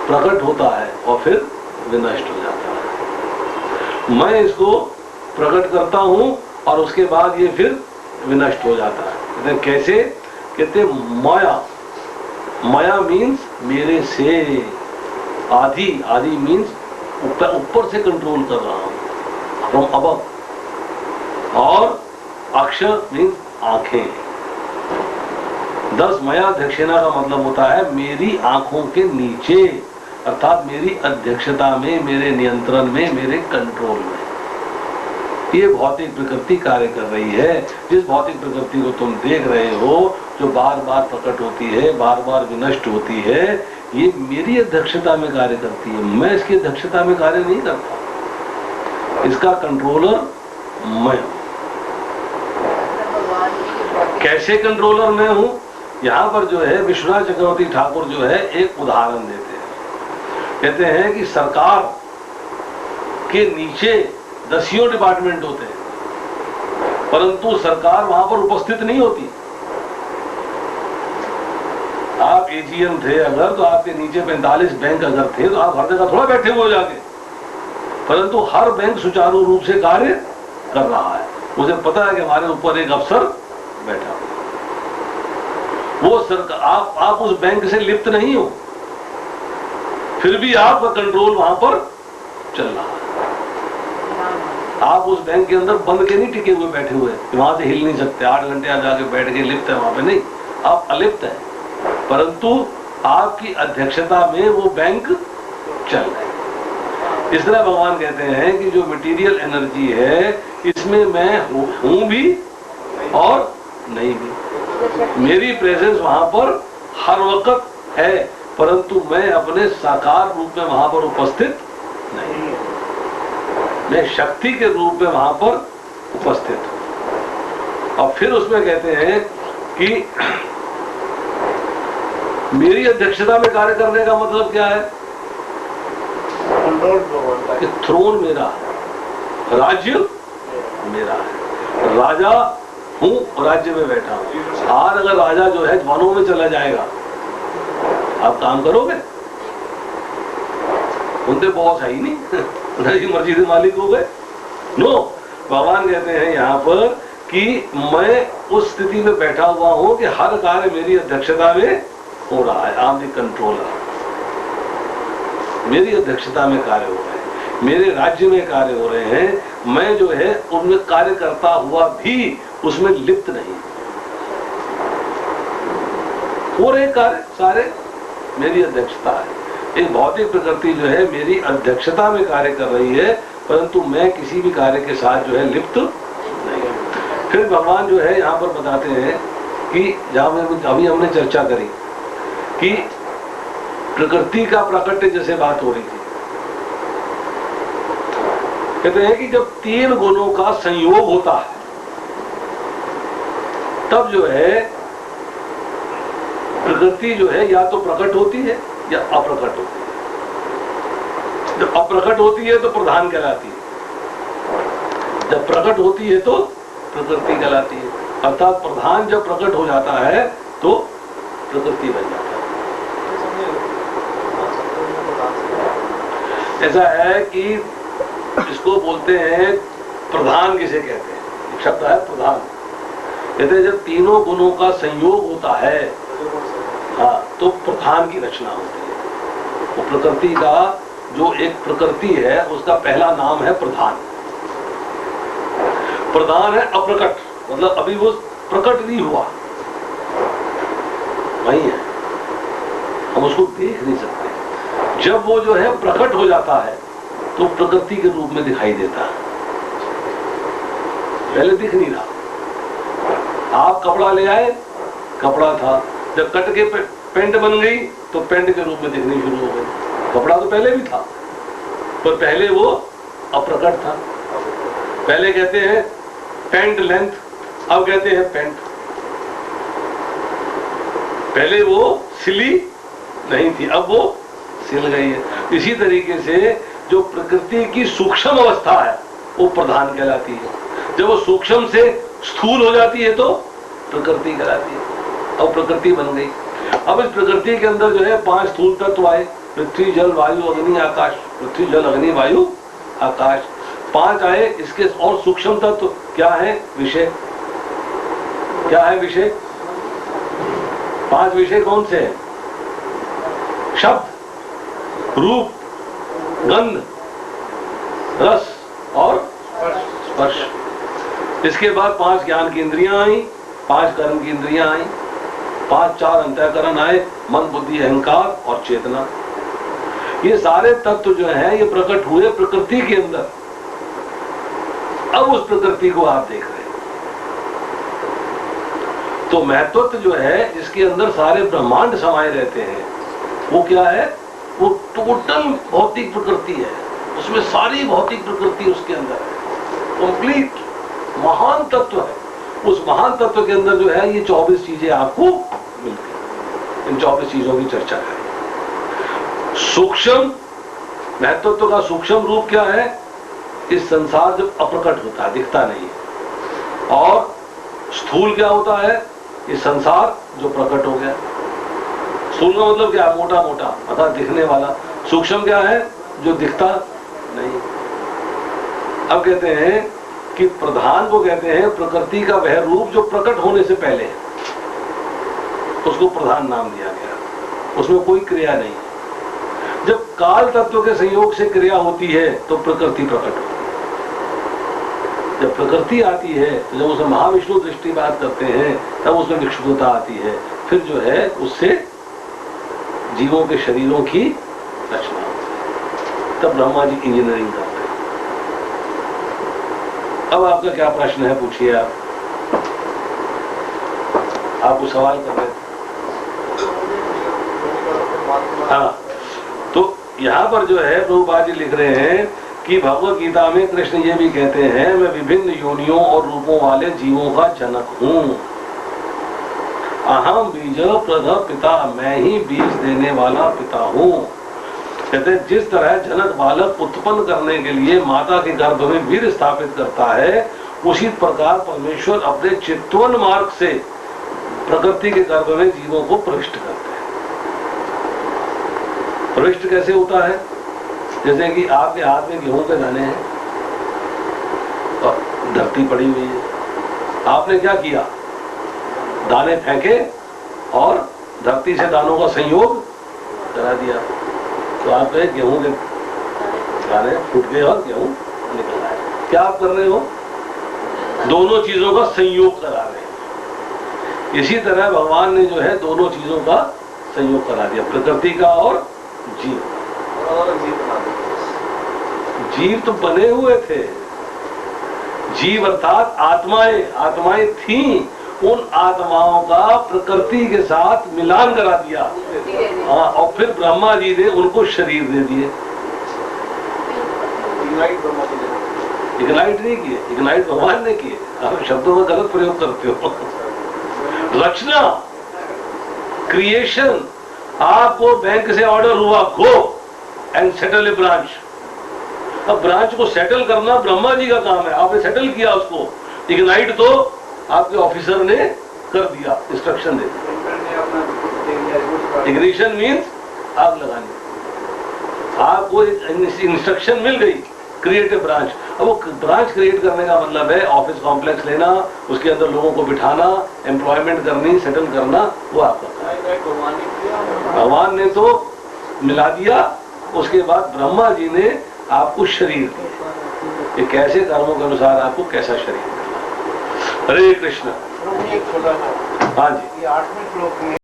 प्रकट होता है और फिर विनष्ट हो जाता है। मैं इसको प्रकट करता हूं और उसके बाद ये फिर विनष्ट हो जाता है। कहते कैसे? कहते माया, माया मीन्स मेरे से, आदि, आदि मीन्स ऊपर से कंट्रोल कर रहा हूं, फ्रॉम अबव, और अक्षर मीन्स आंखें। 10 मया दक्षिणा का मतलब होता है मेरी आंखों के नीचे, अर्थात मेरी अध्यक्षता में, मेरे नियंत्रण में, मेरे कंट्रोल में ये भौतिक प्रकृति कार्य कर रही है। जिस भौतिक प्रकृति को तुम देख रहे हो, जो बार बार प्रकट होती है, बार बार विनष्ट होती है, ये मेरी अध्यक्षता में कार्य करती है। मैं इसकी अध्यक्षता में कार्य नहीं करता, इसका कंट्रोलर मैं हूं। कैसे कंट्रोलर मैं हूं? यहां पर जो है विश्वनाथ चक्रवर्ती ठाकुर जो है एक उदाहरण देते हैं। कहते हैं कि सरकार के नीचे दसियों डिपार्टमेंट होते हैं, परंतु सरकार वहां पर उपस्थित नहीं होती। आप एजीएम थे अगर, तो आपके नीचे 45 बैंक अगर थे, तो आप हर जगह थोड़ा बैठे हुए हो जाके, परंतु हर बैंक सुचारू रूप से कार्य कर रहा है। मुझे पता है कि हमारे ऊपर एक अफसर बैठा वो सरकार, आप उस बैंक से लिप्त नहीं हो, फिर भी आपका कंट्रोल वहां पर चल रहा है। आप उस बैंक के अंदर बंद के नहीं टिके हुए बैठे हुए, वहां से हिल नहीं सकते, 8 घंटे आप जाके बैठ के लिप्त है वहां पे, नहीं, आप अलिप्त हैं, परंतु आपकी अध्यक्षता में वो बैंक चल रहे हैं। इस तरह भगवान कहते हैं कि जो मटेरियल एनर्जी है, इसमें मैं हूं भी और नहीं भी। मेरी प्रेजेंस वहां पर हर वक्त है, परंतु मैं अपने साकार रूप में वहां पर उपस्थित नहीं हूं। मैं शक्ति के रूप में वहां पर उपस्थित हूं। और फिर उसमें कहते हैं कि मेरी अध्यक्षता में कार्य करने का मतलब क्या है? कि थ्रोन मेरा है, राज्य मेरा है, राजा हूं, राज्य में बैठा हूं। आज अगर राजा जो है वनों में चला जाएगा, आप काम करोगे? उनके बॉस है ही नहीं, मर्जी से मालिक हो गए। नो, भगवान कहते हैं यहाँ पर कि मैं उस स्थिति में बैठा हुआ हूं कि हर कार्य मेरी अध्यक्षता में हो रहा है। आई एम द कंट्रोलर, मेरी अध्यक्षता में कार्य हो रहे हैं, मेरे राज्य में कार्य हो रहे हैं। मैं जो है उनमें कार्य करता हुआ भी उसमें लिप्त नहीं, हो रहे कार्य सारे मेरी अध्यक्षता है। एक भौतिक प्रकृति जो है मेरी अध्यक्षता में कार्य कर रही है, परंतु मैं किसी भी कार्य के साथ जो है लिप्त नहीं। फिर भगवान जो है यहाँ पर बताते हैं कि जहां अभी हमने चर्चा करी कि प्रकृति का प्राकट्य जैसे बात हो रही थी, कहते हैं कि जब 3 गुणों का संयोग होता है तब जो है प्रकृति जो है या तो प्रकट होती है या अप्रकट होती है। जब अप्रकट होती है तो प्रधान कहलाती है, जब प्रकट होती है तो प्रकृति कहलाती है। अर्थात प्रधान जब प्रकट हो जाता है तो प्रकृति बन जाता है। ऐसा है कि इसको बोलते हैं प्रधान, किसे कहते हैं, शब्द है प्रधान। कहते हैं जब तीनों गुणों का संयोग होता है, हाँ, तो प्रधान की रचना होती है। वो प्रकृति का जो एक प्रकृति है उसका पहला नाम है प्रधान। प्रधान है अप्रकट, मतलब अभी वो प्रकट नहीं हुआ, वही है, हम उसको देख नहीं सकते। जब वो जो है प्रकट हो जाता है तो प्रकृति के रूप में दिखाई देता है, पहले दिख नहीं रहा। आप कपड़ा ले आए, कपड़ा था, जब कट के पेंट बन गई तो पेंट के रूप में दिखनी शुरू हो गई। कपड़ा तो पहले भी था, पर पहले वो अप्रकट था। पहले कहते हैं पेंट लेंथ, अब कहते हैं पेंट। पहले वो सिली नहीं थी, अब वो सिल गई है। इसी तरीके से जो प्रकृति की सूक्ष्म अवस्था है वो प्रधान कहलाती है। जब वो सूक्ष्म से स्थूल हो जाती है तो प्रकृति कहलाती है। अब प्रकृति बन गई। अब इस प्रकृति के अंदर जो है 5 स्थूल तत्व आए, पृथ्वी जल वायु अग्नि आकाश। पृथ्वी जल अग्नि वायु आकाश 5 आए। इसके और सूक्ष्म तत्व क्या है? विषय। क्या है विषय? 5 विषय कौन से हैं? शब्द, रूप, गंध, रस और स्पर्श। इसके बाद 5 ज्ञान की इंद्रियां आई, 5 कर्म की इंद्रियां आई, 4 अंतःकरण आए, मन बुद्धि अहंकार और चेतना। ये सारे तत्व जो हैं ये प्रकट हुए प्रकृति के अंदर। अब उस प्रकृति को आप देख रहे हैं तो महत्त्व जो है जिसके अंदर सारे ब्रह्मांड समाये रहते हैं वो क्या है? वो टोटल भौतिक प्रकृति है। उसमें सारी भौतिक प्रकृति उसके अंदर है, कंप्लीट महान तत्व है। उस महान तत्व के अंदर जो है ये 24 चीजें आपको मिलती हैं। इन 24 चीजों की चर्चा करें। सूक्ष्म महत्व का सूक्ष्म रूप क्या है? इस संसार जब अप्रकट होता है, दिखता नहीं है। और स्थूल क्या होता है? इस संसार जो प्रकट हो गया। स्थूल का मतलब क्या है? मोटा मोटा, अर्थात दिखने वाला। सूक्ष्म क्या है? जो दिखता नहीं। अब कहते हैं कि प्रधान को कहते हैं प्रकृति का वह रूप जो प्रकट होने से पहले है, उसको प्रधान नाम दिया गया। उसमें कोई क्रिया नहीं। जब काल तत्व के संयोग से क्रिया होती है तो प्रकृति प्रकट होती है। जब प्रकृति आती है तो जब उसमें महाविष्णु दृष्टि बात करते हैं तब उसमें विक्षुब्धता आती है। फिर जो है उससे जीवों के शरीरों की रचना होती है। तब ब्रह्मा जी इंजीनियरिंग करते हैं। अब आपका क्या प्रश्न है, पूछिए। आप कुछ सवाल कर रहे थे? हाँ, तो यहाँ पर जो है प्रभुपाद जी लिख रहे हैं कि भगवत गीता में कृष्ण ये भी कहते हैं मैं विभिन्न योनियों और रूपों वाले जीवों का जनक हूँ। अहम बीज प्रद पिता, मैं ही बीज देने वाला पिता हूँ। कहते हैं जिस तरह जनक बालक उत्पन्न करने के लिए माता के गर्भ में वीर स्थापित करता है, उसी प्रकार परमेश्वर अपने चित्तवन मार्ग से प्रकृति के गर्भ में जीवों को प्रविष्ट करते हैं। प्रविष्ट कैसे होता है? जैसे कि आपके हाथ में गेहूं के दाने हैं और धरती पड़ी हुई है, आपने क्या किया? दाने फेंके और धरती से दानों का संयोग करा दिया, तो आपके गेहूं के दाने फूट गए और गेहूं निकल आए। क्या आप कर रहे हो? दोनों चीजों का संयोग करा रहे हैं। इसी तरह भगवान ने जो है दोनों चीजों का संयोग करा दिया, प्रकृति का और जीव। जीव तो बने हुए थे। जीव अर्थात आत्माएं, आत्माएं थीं। उन आत्माओं का प्रकृति के साथ मिलान करा दिया। और फिर ब्रह्मा जी ने उनको शरीर दे दिए। इग्नाइट नहीं किए, इग्नाइट भगवान ने किए। आप शब्दों का गलत प्रयोग करते हो। रचना, क्रिएशन। आपको बैंक से ऑर्डर हुआ, go and settle A branch. अब ब्रांच को सेटल करना ब्रह्मा जी का काम है, आपने सेटल किया उसको। इग्नाइट तो आपके ऑफिसर ने कर दिया, इंस्ट्रक्शन दे दिया। इग्निशन मीन्स आग लगानी। आपको इंस्ट्रक्शन मिल गई, क्रिएट ए ब्रांच। अब वो ब्रांच क्रिएट करने का मतलब है ऑफिस कॉम्प्लेक्स लेना, उसके अंदर लोगों को बिठाना, एम्प्लॉयमेंट करनी, सेटल करना, वो आपका काम है। भगवान ने तो मिला दिया। उसके बाद ब्रह्मा जी ने आपको शरीर दिया। ये कैसे कर्मों के अनुसार आपको कैसा शरीर मिला। हरे कृष्ण। एक छोटा सा, हाँ जी, ये 8वें श्लोक में